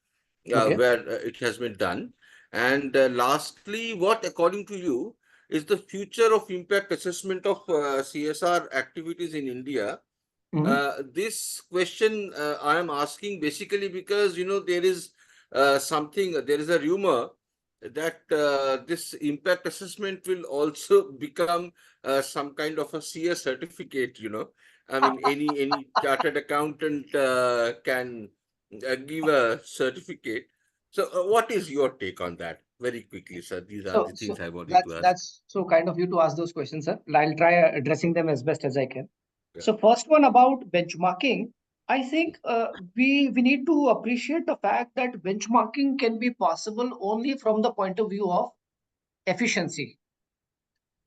Okay. where it has been done. And lastly, what, according to you, is the future of impact assessment of CSR activities in India? Mhm. This question I am asking basically because there is there is a rumor that this impact assessment will also become some kind of a CS certificate. I mean, any chartered accountant can give a certificate. So, what is your take on that? Very quickly, sir. These are So, the things so I wanted to that's ask. that's so kind of you to ask those questions, sir. I'll try addressing them as best as I can. Yeah. So, first one about benchmarking. I think we need to appreciate the fact that benchmarking can be possible only from the point of view of efficiency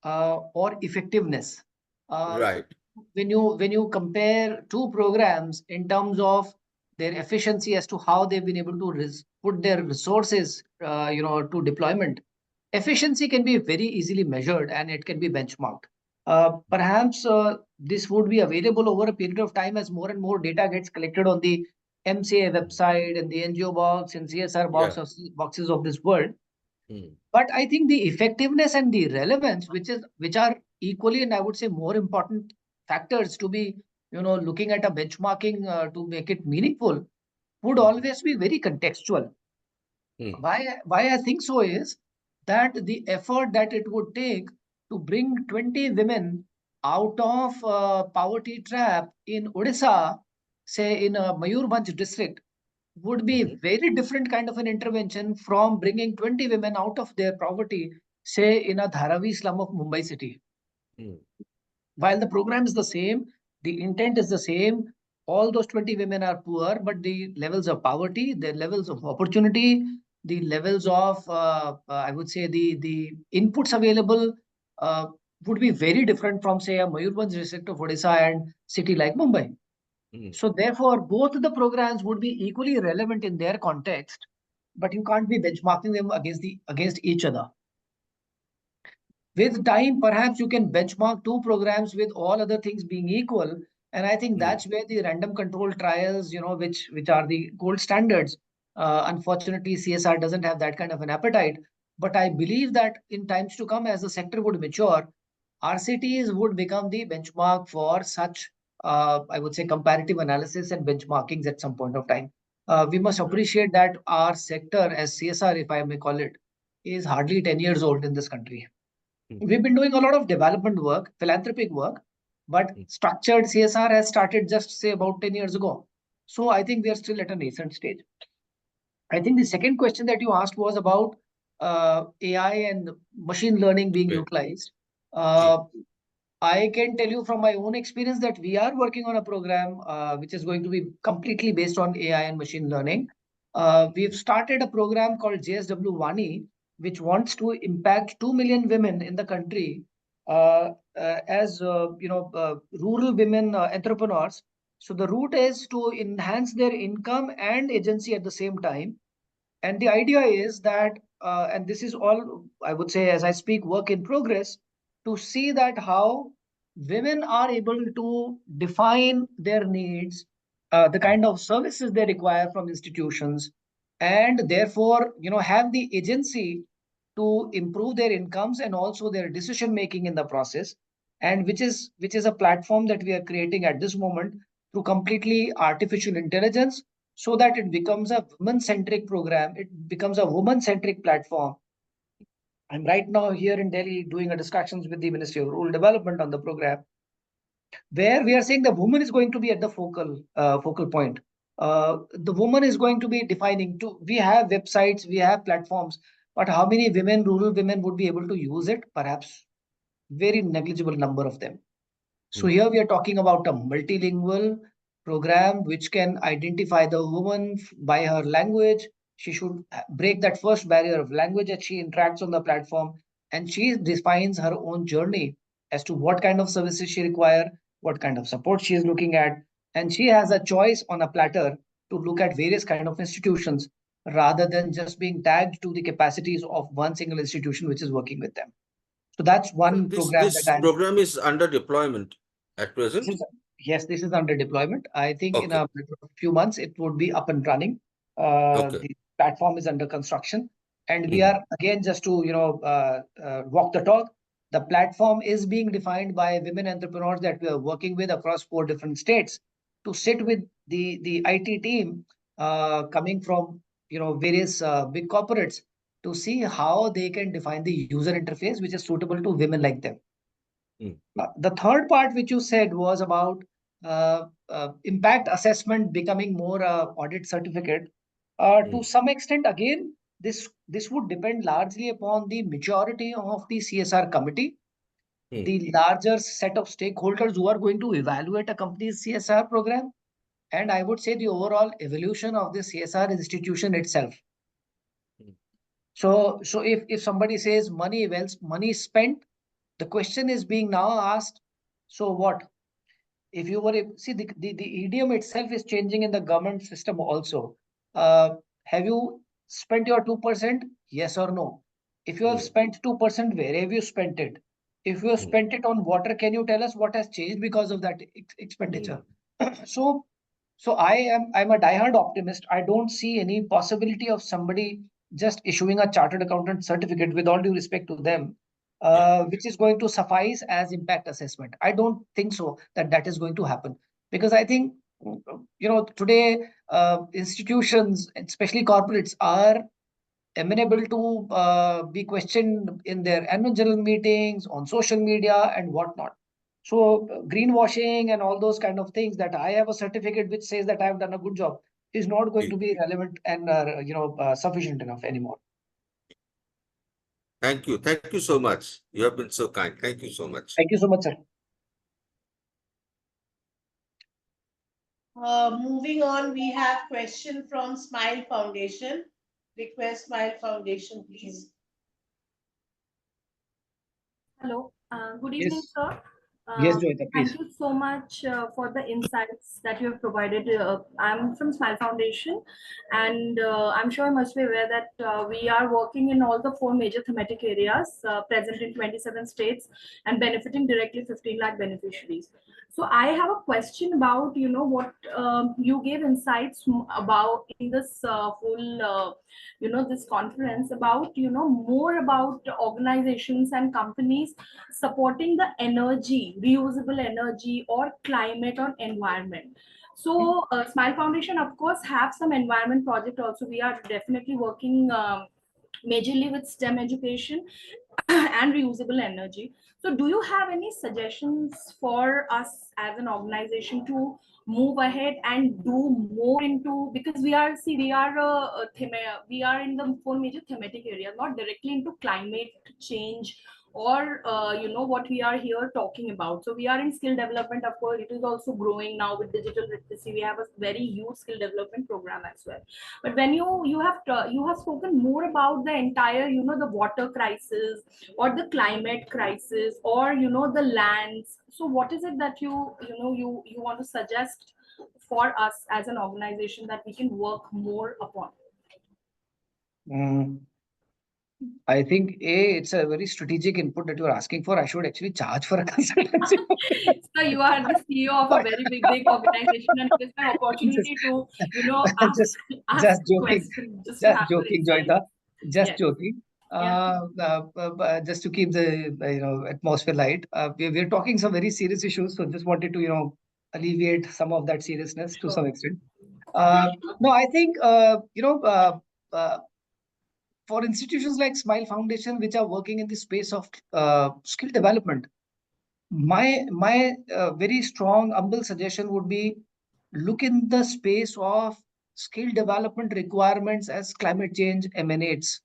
or effectiveness. Uh, Right. when you compare two programs in terms of their efficiency as to how they've been able to put their resources, to deployment, efficiency can be very easily measured and it can be benchmarked. Perhaps this would be available over a period of time as more and more data gets collected on the MCA website and the NGO box and CSR Yeah. boxes of this world. Hmm. But I think the effectiveness and the relevance, which are equally and I would say more important factors to be, looking at a benchmarking to make it meaningful, would Hmm. always be very contextual. Hmm. Why I think so is that the effort that it would take to bring 20 women out of poverty trap in Odisha, say in a Mayurbhanj district, would be Mhm. very different kind of an intervention from bringing 20 women out of their poverty, say in a Dharavi slum of Mumbai city. Hmm. While the program is the same, the intent is the same, all those 20 women are poor, but the levels of poverty, the levels of opportunity, the levels of, I would say, the inputs available uh, would be very different from, say, a Mayurbhanj district of Odisha and city like Mumbai. Hmm. So therefore, both the programs would be equally relevant in their context, but you can't be benchmarking them against each other. With time, perhaps you can benchmark two programs with all other things being equal. And I think Hmm. that's where the random control trials, which are the gold standards. Unfortunately, CSR doesn't have that kind of an appetite. But I believe that in times to come, as the sector would mature, RCTs would become the benchmark for such, I would say, comparative analysis and benchmarkings at some point of time. We must appreciate that our sector, as CSR, if I may call it, is hardly 10 years old in this country. Hmm. We've been doing a lot of development work, philanthropic work, but Hmm. structured CSR has started just say about 10 years ago. So I think we are still at a nascent stage. I think the second question that you asked was about AI and machine learning being Okay. utilized. Ji. Uh, I can tell you from my own experience that we are working on a program which is going to be completely based on AI and machine learning. We've started a program called JSW Wani, which wants to impact 2 million women in the country as rural women entrepreneurs. So the route is to enhance their income and agency at the same time. And the idea is that, and this is all, I would say, as I speak, work in progress, to see that how women are able to define their needs, the kind of services they require from institutions, and therefore, have the agency to improve their incomes and also their decision making in the process. And which is a platform that we are creating at this moment through completely artificial intelligence so that it becomes a woman centric program, it becomes a woman centric platform. I'm right now here in Delhi doing a discussions with the Ministry of Rural Development on the program, where we are saying the woman is going to be at the focal point. The woman is going to be defining. We have websites, we have platforms, but how many women, rural women, would be able to use it? Perhaps very negligible number of them. So Hmm. here we are talking about a multilingual program which can identify the woman by her language. She should break that first barrier of language as she interacts on the platform, and she defines her own journey as to what kind of services she require, what kind of support she is looking at, and she has a choice on a platter to look at various kind of institutions rather than just being tagged to the capacities of one single institution which is working with them. So that's one This program that I'm. program is under deployment at present. Yes, this is under deployment. I think in Okay. a few months it would be up and running. Okay. The platform is under construction, and we Mhm. are again just to walk the talk. The platform is being defined by women entrepreneurs that we are working with across 4 different states to sit with the IT team coming from various big corporates to see how they can define the user interface which is suitable to women like them. The third part which you said was about impact assessment becoming more audit certificate. To some extent, again, this would depend largely upon the majority of the CSR committee, the larger set of stakeholders who are going to evaluate a company's CSR program, and I would say the overall evolution of the CSR institution itself. So if somebody says money spent, the question is being now asked, so what? If you were see the idiom itself is changing in the government system also. Have you spent your 2%? Yes or no? If you have spent 2%, where have you spent it? If you have spent it on water, can you tell us what has changed because of that expenditure? So I'm a diehard optimist. I don't see any possibility of somebody just issuing a chartered accountant certificate, with all due respect to them, which is going to suffice as impact assessment. I don't think so that is going to happen, because I think today institutions, especially corporates, are amenable to be questioned in their annual general meetings, on social media, and whatnot. So greenwashing and all those kind of things, that I have a certificate which says that I have done a good job, is not going to be relevant and sufficient enough anymore. Thank you. Thank you so much. You have been so kind. Thank you so much. Thank you so much, sir. Moving on, we have question from Smile Foundation. Request Smile Foundation, please. Hello, good evening, Yes. sir. Yes, Joyita, please. Thank you so much for the insights that you have provided. I'm from Smile Foundation, and I'm sure you must be aware that we are working in all the 4 major thematic areas present in 27 states and benefiting directly 15 lakh beneficiaries. So I have a question about, what you gave insights about in this whole, this conference about, more about organizations and companies supporting the energy, reusable energy, or climate or environment. So Smile Foundation, of course, have some environment project also. We are definitely working majorly with STEM education and reusable energy. So do you have any suggestions for us as an organization to move ahead and do more into, because we are we are in the 4 major thematic areas, not directly into climate change or what we are here talking about. So we are in skill development, of course. It is also growing now with digital literacy. We have a very huge skill development program as well. But when you have spoken more about the entire, the water crisis or the climate crisis, or the lands. So what is it that you want to suggest for us as an organization that we can work more upon? I think it's a very strategic input that you're asking for. I should actually charge for a consultancy. So you are the CEO of a very big organization, and it is my opportunity to ask just joking, questions, just joking, Joyita, just Yes. joking. Just to keep the atmosphere light, we're talking some very serious issues, so just wanted to alleviate some of that seriousness to some extent. No, I think for institutions like Smile Foundation, which are working in the space of skill development, my very strong, humble suggestion would be, look in the space of skill development requirements as climate change emanates.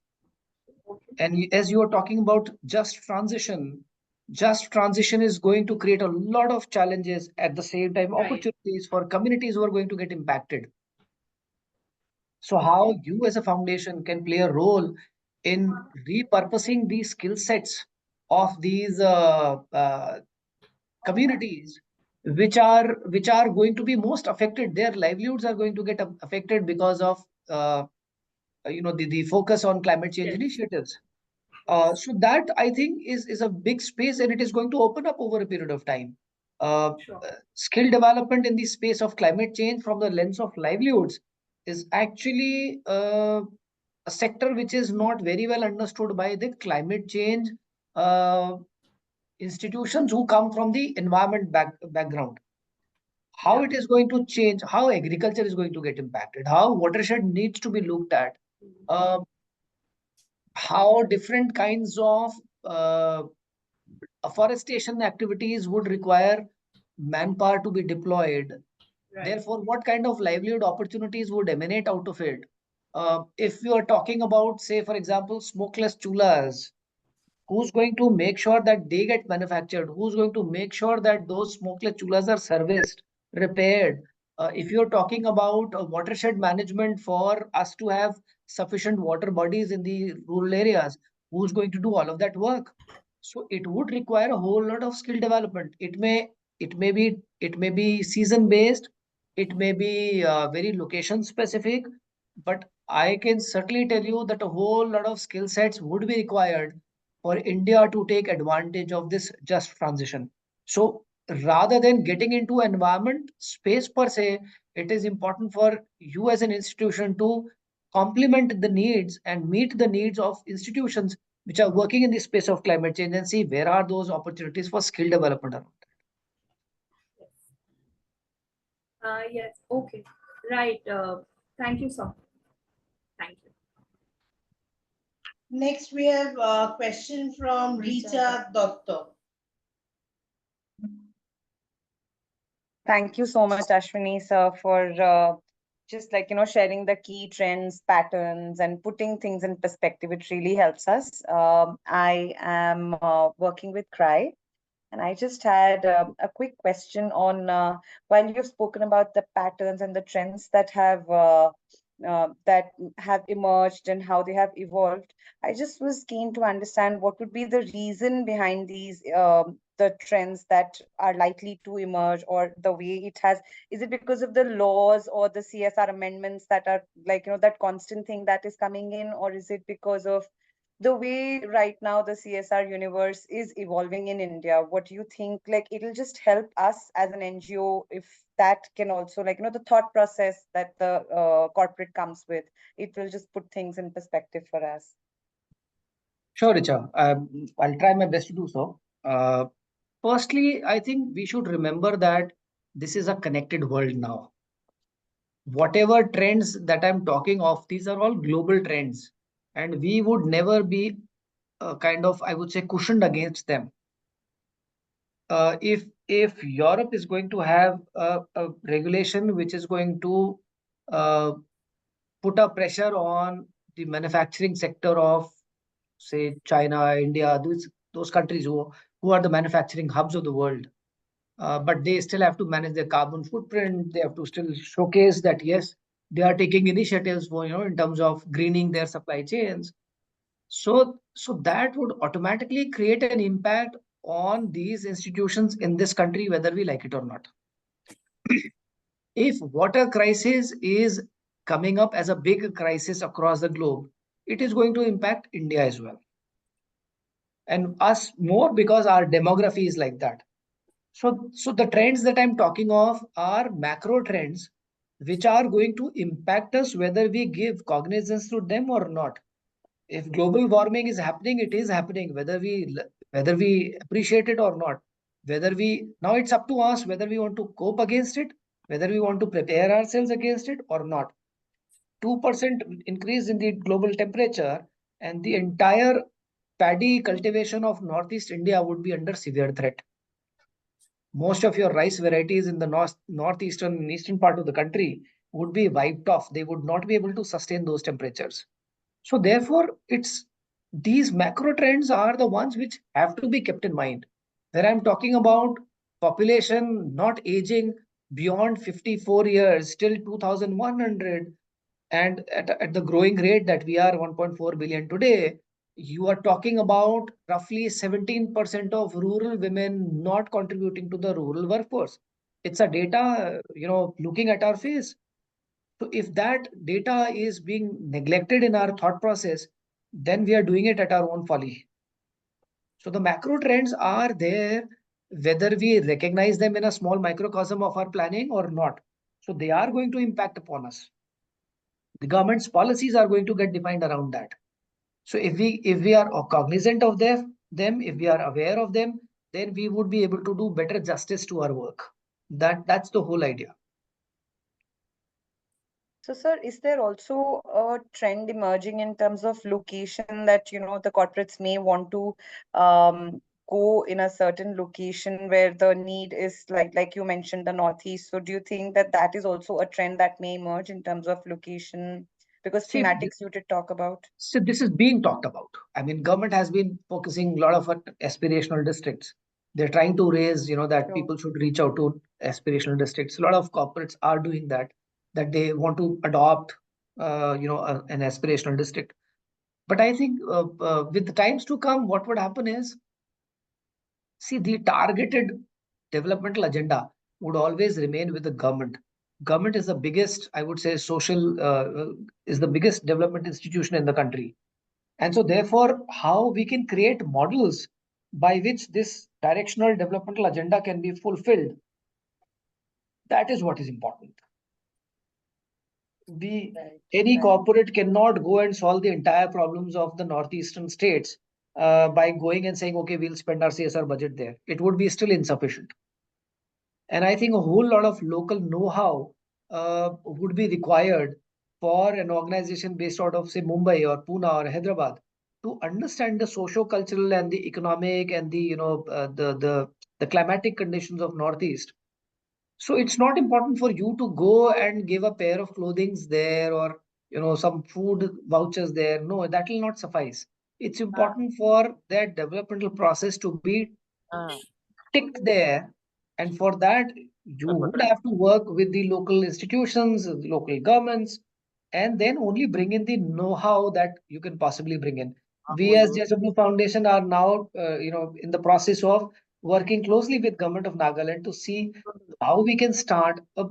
And as you are talking about just transition is going to create a lot of challenges, at the same time opportunities for communities who are going to get impacted. So how you as a foundation can play a role in repurposing these skill sets of these communities which are going to be most affected. Their livelihoods are going to get affected because of the focus on climate change initiatives. So that I think is a big space, and it is going to open up over a period of time. Skill development in the space of climate change from the lens of livelihoods is actually a sector which is not very well understood by the climate change uh, institutions who come from the environment background. How it is going to change, how agriculture is going to get impacted, how watershed needs to be looked at, uh, how different kinds of afforestation activities would require manpower to be deployed. Therefore, what kind of livelihood opportunities would emanate out of it? If you are talking about, say, for example, smokeless chulas, who's going to make sure that they get manufactured? Who's going to make sure that those smokeless chulas are serviced, repaired? If you're talking about watershed management for us to have sufficient water bodies in the rural areas, who's going to do all of that work? So it would require a whole lot of skill development. It may be season based, it may be very location specific, but I can certainly tell you that a whole lot of skill sets would be required for India to take advantage of this just transition. So rather than getting into environment space per se, it is important for you as an institution to complement the needs and meet the needs of institutions which are working in the space of climate change and see where are those opportunities for skill development around that. Yes. Okay. Right. Thank you, sir. Thank you. Next, we have a question from Rita Dotto. Thank you so much, Ashwini sir, for just sharing the key trends, patterns, and putting things in perspective. It really helps us. I am working with CRY, and I just had a quick question on while you've spoken about the patterns and the trends that have emerged and how they have evolved. I just was keen to understand what would be the reason behind these the trends that are likely to emerge, or the way it has. Is it because of the laws or the CSR amendments that are that constant thing that is coming in, or is it because of the way right now the CSR universe is evolving in India? What do you think? It'll just help us as an NGO if that can also, the thought process that the corporate comes with, it will just put things in perspective for us. Sure, Richa. I'll try my best to do so. Firstly, I think we should remember that this is a connected world now. Whatever trends that I'm talking of, these are all global trends, and we would never be I would say, cushioned against them. If Europe is going to have a regulation which is going to put a pressure on the manufacturing sector of, say, China, India, those countries who are the manufacturing hubs of the world, but they still have to manage their carbon footprint. They have to still showcase that yes, they are taking initiatives for in terms of greening their supply chains. So that would automatically create an impact on these institutions in this country, whether we like it or not. If water crisis is coming up as a big crisis across the globe, it is going to impact India as well, and us more because our demography is like that. So the trends that I'm talking of are macro trends which are going to impact us whether we give cognizance to them or not. If global warming is happening, it is happening, whether we appreciate it or not. Now it's up to us whether we want to cope against it, whether we want to prepare ourselves against it or not. 2% increase in the global temperature and the entire paddy cultivation of Northeast India would be under severe threat. Most of your rice varieties in the northeastern and eastern part of the country would be wiped off. They would not be able to sustain those temperatures. So therefore, these macro trends are the ones which have to be kept in mind. Where I'm talking about population not aging beyond 54 years till 2100, and at the growing rate that we are 1.4 billion today, you are talking about roughly 17% of rural women not contributing to the rural workforce. It's a data, looking at our face. So if that data is being neglected in our thought process, then we are doing it at our own folly. So the macro trends are there, whether we recognize them in a small microcosm of our planning or not. So they are going to impact upon us. The government's policies are going to get defined around that. So if we are cognizant of them, if we are aware of them, then we would be able to do better justice to our work. That's the whole idea. So, sir, is there also a trend emerging in terms of location that, the corporates may want to go in a certain location where the need is like you mentioned, the Northeast. So do you think that that is also a trend that may emerge in terms of location? Because See, thematics you did talk about. So this is being talked about. I mean, government has been focusing a lot of aspirational districts. They're trying to raise, that True. people should reach out to aspirational districts. A lot of corporates are doing that they want to adopt, an aspirational district. But I think with the times to come, what would happen is, see, the targeted developmental agenda would always remain with the government. Government is the biggest, I would say, is the biggest development institution in the country. And so, therefore, how we can create models by which this directional developmental agenda can be fulfilled, that is what is important. Any corporate cannot go and solve the entire problems of the northeastern states by going and saying, okay, we'll spend our CSR budget there. It would be still insufficient. And I think a whole lot of local know-how would be required for an organization based out of, say, Mumbai or Pune or Hyderabad to understand the socio-cultural and the economic and the climatic conditions of Northeast. So it's not important for you to go and give a pair of clothing there or some food vouchers there. No, that will not suffice. It's important for that developmental process to be ticked there. And for that, you would have to work with the local institutions, the local governments, and then only bring in the know-how that you can possibly bring in. We as JSW Foundation are now, in the process of working closely with Government of Nagaland to see how we can start a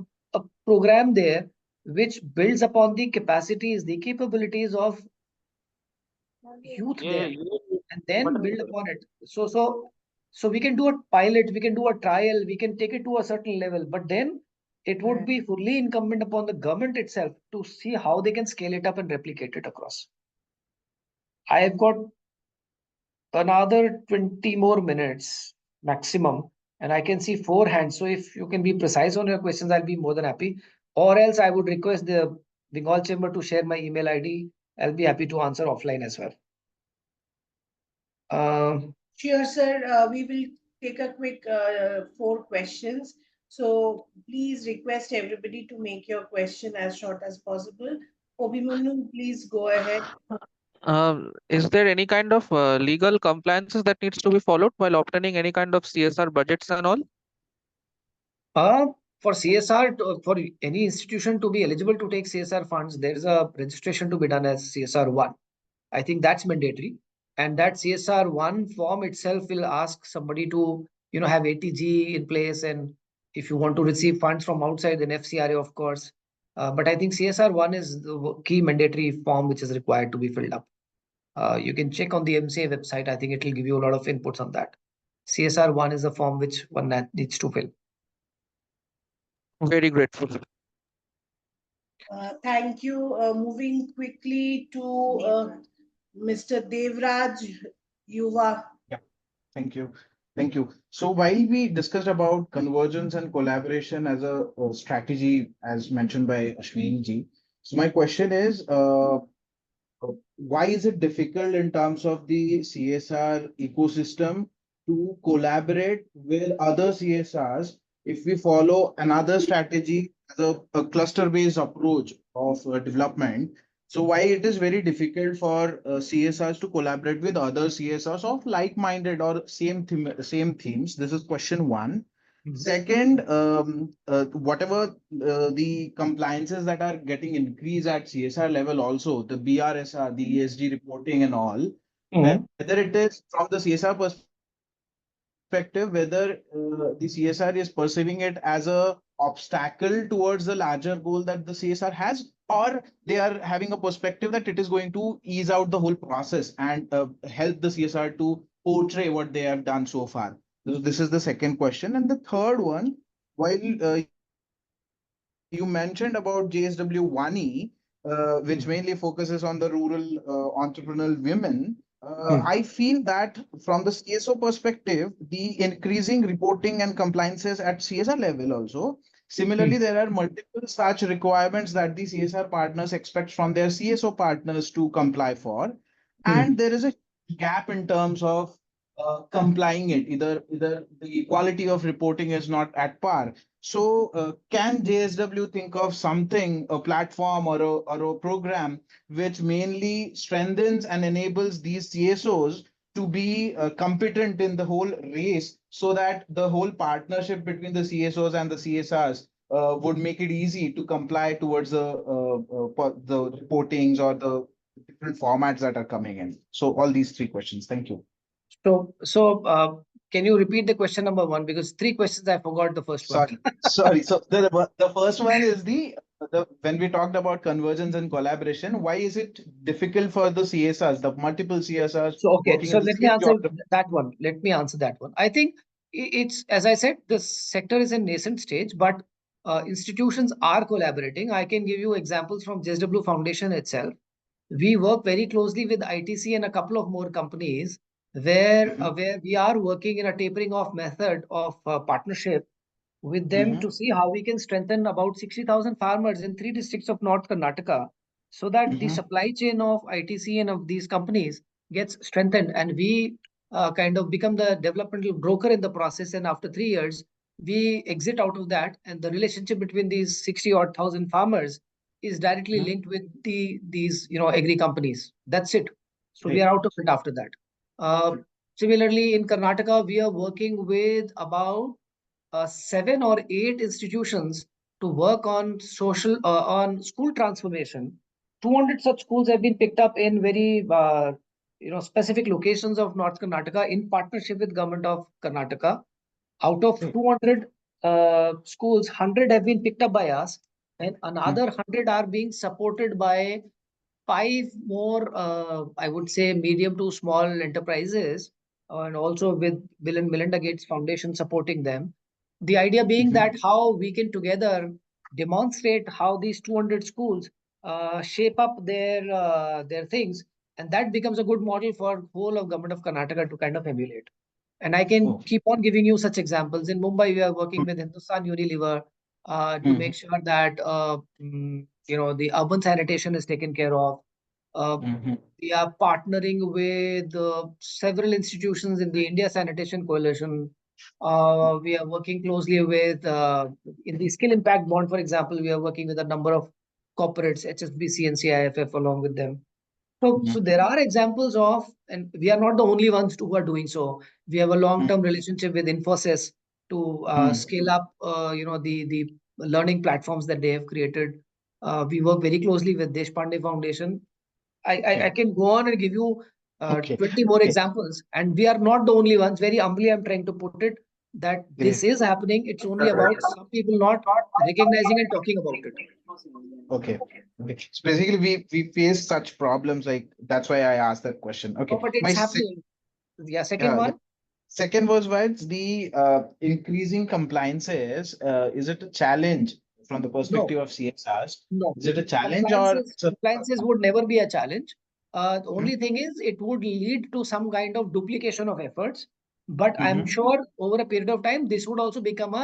program there which builds upon the capacities, the capabilities of youth there, and then build upon it. So we can do a pilot, we can do a trial, we can take it to a certain level, but then it would be fully incumbent upon the government itself to see how they can scale it up and replicate it across. I have got another 20 more minutes maximum, and I can see 4 hands. So if you can be precise on your questions, I'll be more than happy. Or else I would request the Bengal Chamber to share my email ID. I'll be happy to answer offline as well. Sure, sir. We will take a quick 4 questions. So please request everybody to make your question as short as possible. Obimanu, please go ahead. Is there any kind of legal compliances that needs to be followed while obtaining any kind of CSR budgets and all? For CSR, for any institution to be eligible to take CSR funds, there is a registration to be done as CSR 1. I think that's mandatory. And that CSR 1 form itself will ask somebody to, have ATG in place. And if you want to receive funds from outside, then FCRA, of course. But I think CSR 1 is the key mandatory form which is required to be filled up. You can check on the MCA website. I think it will give you a lot of inputs on that. CSR 1 is the form which one needs to fill. Very grateful. Thank you. Moving quickly to Mr. Devraj Yuva. Yeah, thank you. Thank you. So while we discussed about convergence and collaboration as a strategy, as mentioned by Ashwini ji, so my question is, why is it difficult in terms of the CSR ecosystem to collaborate with other CSRs if we follow another strategy as a cluster-based approach of development? So why it is very difficult for CSRs to collaborate with other CSRs of like-minded or same themes? This is question one. Second, whatever the compliances that are getting increased at CSR level also, the BRSR, the ESG reporting and all, whether it is from the CSR perspective, whether the CSR is perceiving it as a obstacle towards the larger goal that the CSR has, or they are having a perspective that it is going to ease out the whole process and help the CSR to portray what they have done so far. So this is the second question. And the third one, while you mentioned about JSW 1E, which mainly focuses on the rural entrepreneurial women. I feel that from the CSO perspective, the increasing reporting and compliances at CSR level also. Similarly, there are multiple such requirements that the CSR partners expect from their CSO partners to comply for. And there is a gap in terms of complying it. Either the quality of reporting is not at par. So, can JSW think of something, a platform or a program which mainly strengthens and enables these CSOs to be competent in the whole race so that the whole partnership between the CSOs and the CSRs would make it easy to comply towards the reportings or the different formats that are coming in? So, all these three questions. Thank you. So, can you repeat the question number one? Because three questions, I forgot the first one. Sorry. So the first one is the when we talked about convergence and collaboration, why is it difficult for the CSRs, the multiple CSRs So, okay, working so in the let me same answer geography? that one. Let me answer that one. I think it's, as I said, the sector is in nascent stage, but institutions are collaborating. I can give you examples from JSW Foundation itself. We work very closely with ITC and a couple of more companies where we are working in a tapering off method of partnership with them to see how we can strengthen about 60,000 farmers in 3 districts of North Karnataka so that the supply chain of ITC and of these companies gets strengthened, and we kind of become the developmental broker in the process. And after 3 years, we exit out of that, and the relationship between these 60 odd thousand farmers is directly linked with these agri companies. That's it. So we are out of it after that. Similarly, in Karnataka, we are working with about 7 or 8 institutions to work on on school transformation. 200 such schools have been picked up in very specific locations of North Karnataka in partnership with government of Karnataka. Out of 200 schools, 100 have been picked up by us, and another 100 are being supported by 5 more, I would say, medium to small enterprises, and also with Bill and Melinda Gates Foundation supporting them. The idea being that how we can together demonstrate how these 200 schools shape up their things, and that becomes a good model for whole of government of Karnataka to kind of emulate. And I can keep on giving you such examples. In Mumbai, we are working with Hindustan Unilever to make sure that the urban sanitation is taken care of. We are partnering with several institutions in the India Sanitation Coalition. We are working closely with, in the Skill Impact Bond, for example, we are working with a number of corporates, HSBC and CIFF, along with them. So there are examples of, and we are not the only ones who are doing so. We have a long-term relationship with Infosys to scale up, the learning platforms that they have created. We work very closely with Deshpande Foundation. I can go on and give you 20 more examples, and we are not the only ones. Very humbly, I'm trying to put it that this is happening. It's only about some people not recognizing and talking about it. Okay. So basically, we face such problems. Like that's why I asked that question. Okay. But it's happening. Yeah. Second one. Second was why it's the increasing compliances. Is it a challenge from the perspective of CSRs? No. Is it a challenge or compliances would never be a challenge? The only thing is it would lead to some kind of duplication of efforts. But I'm sure over a period of time, this would also become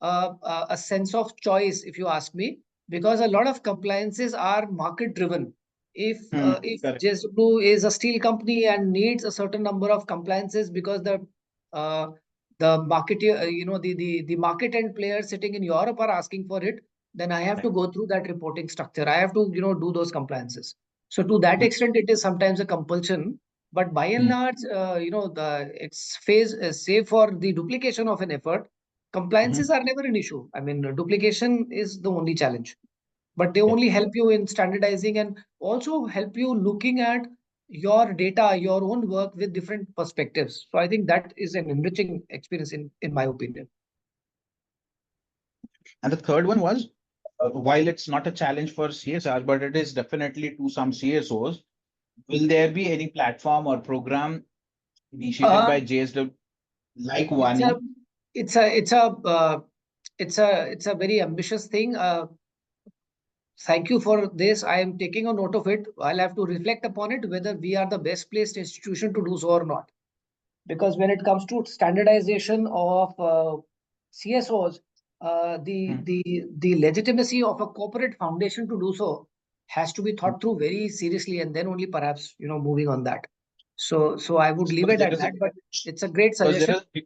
a sense of choice, if you ask me, because a lot of compliances are market driven. If JSW is a steel company and needs a certain number of compliances because the market, the market end players sitting in Europe are asking for it, then I have to go through that reporting structure. I have to, do those compliances. So to that extent, it is sometimes a compulsion. But by and large, it's save for the duplication of an effort. Compliances are never an issue. I mean, duplication is the only challenge. But they only help you in standardizing and also help you looking at your data, your own work with different perspectives. So I think that is an enriching experience in my opinion. And the third one was, while it's not a challenge for CSR, but it is definitely to some CSOs, will there be any platform or program initiated by JSW like It's a Vani? it's a it's a it's a very ambitious thing. Thank you for this. I am taking a note of it. I'll have to reflect upon it whether we are the best placed institution to do so or not. Because when it comes to standardization of CSOs, the legitimacy of a corporate foundation to do so has to be thought through very seriously, and then only perhaps moving on that. So I would leave Because it there at is that. But it's a great because suggestion.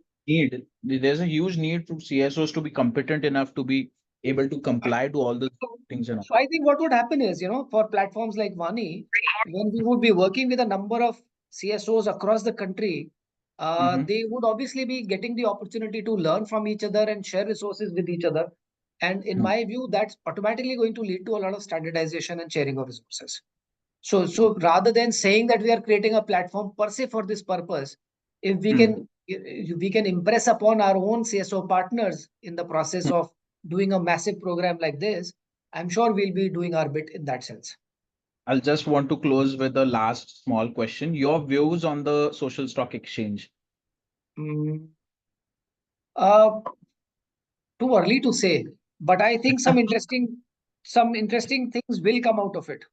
there's a huge need to CSOs to be competent enough to be able to comply to all the things and all. So I think what would happen is, for platforms like Vani, when we would be working with a number of CSOs across the country, they would obviously be getting the opportunity to learn from each other and share resources with each other. And in my view, that's automatically going to lead to a lot of standardization and sharing of resources. So rather than saying that we are creating a platform per se for this purpose, if we can impress upon our own CSO partners in the process of doing a massive program like this, I'm sure we'll be doing our bit in that sense. I'll just want to close with the last small question. Your views on the social stock exchange. Mm, uh, Too early to say, but I think some interesting things will come out of it.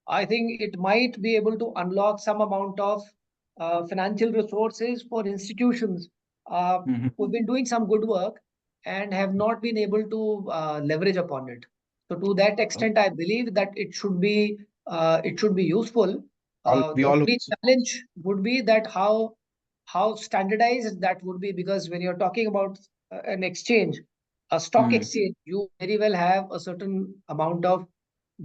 I think it might be able to unlock some amount of financial resources for institutions who've been doing some good work and have not been able to leverage upon it. So to that extent, I believe that it should be useful. We The all only challenge would be that how standardized that would be, because when you're talking about an exchange, a stock exchange, you very well have a certain amount of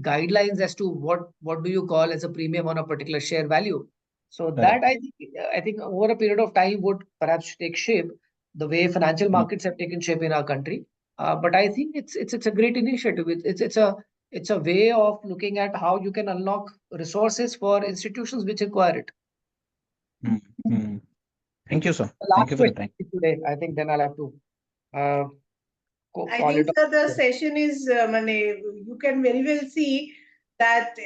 guidelines as to what do you call as a premium on a particular share value. So that I think over a period of time would perhaps take shape the way financial markets have taken shape in our country. But I think it's a great initiative. It's a way of looking at how you can unlock resources for institutions which require it. Thank you, sir. The Thank last you for the question time. today, I think then I'll have to I call think, it sir, the off. session is, you can very well see that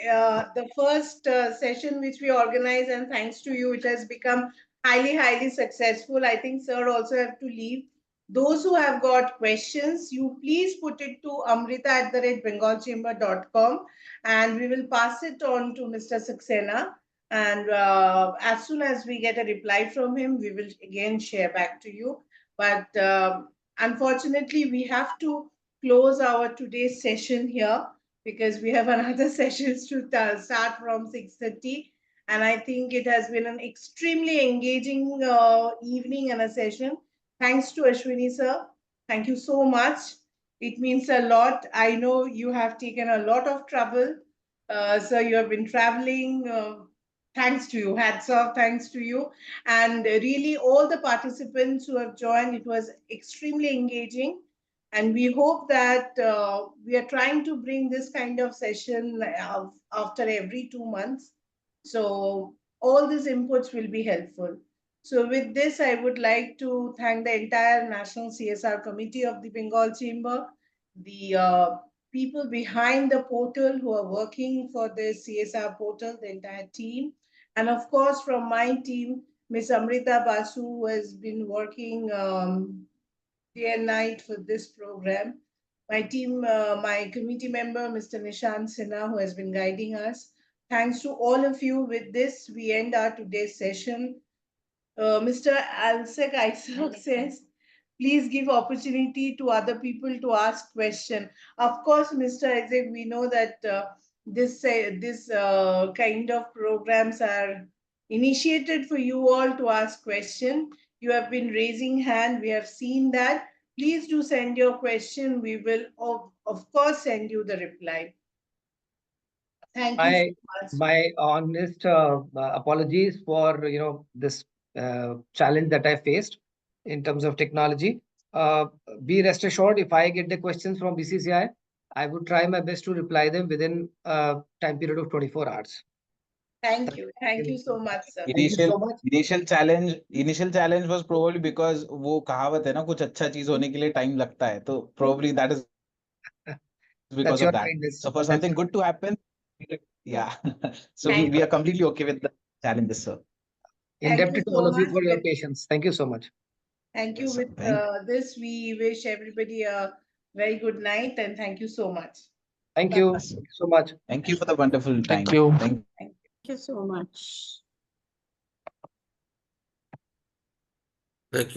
the first session which we organized, and thanks to you, it has become highly, highly successful. I think, sir, also have to leave. Those who have got questions, you please put it to amrita@bengalchamber.com, and we will pass it on to Mr. Saxena. And as soon as we get a reply from him, we will again share back to you. But unfortunately, we have to close our today's session here because we have another sessions to start from 6:30. And I think it has been an extremely engaging evening and a session. Thanks to Ashwini, sir. Thank you so much. It means a lot. I know you have taken a lot of trouble. So you have been traveling. Thanks to you. Hats off. Thanks to you. And really, all the participants who have joined, it was extremely engaging. And we hope that we are trying to bring this kind of session after every 2 months. So all these inputs will be helpful. So with this, I would like to thank the entire National CSR Committee of the Bengal Chamber, the people behind the portal who are working for the CSR portal, the entire team. And of course, from my team, Ms. Amrita Basu, who has been working day and night for this program. My team, my committee member, Mr. Nishant Sinha, who has been guiding us. Thanks to all of you. With this, we end our today's session. Mr. Alsek Isaac says, please give opportunity to other people to ask question. Of course, Mr. Isaac, we know that this kind of programs are initiated for you all to ask question. You have been raising hand. We have seen that. Please do send your question. We will, of course, send you the reply. Thank you so much. My honest apologies for this challenge that I faced in terms of technology. Be rest assured, if I get the questions from BCCI, I would try my best to reply them within a time period of 24 hours. Thank you. Thank you so much, sir. Thank you so much. Initial challenge was probably because वो कहावत है ना, कुछ अच्छा चीज होने के लिए time लगता है, तो probably that is because That's of your that. kindness. So for something good to happen, yeah. So Thank we are completely okay with the challenges, sir. Thank you Indebted to so all of you much. for your patience. Thank you so much. Thank you. Yes, sir. With Thank this, we wish everybody a very good night and thank you so much. Thank you. Yes, sir. Thank you so much. Thank you for the wonderful time. Thank you. Thank Thank you so much.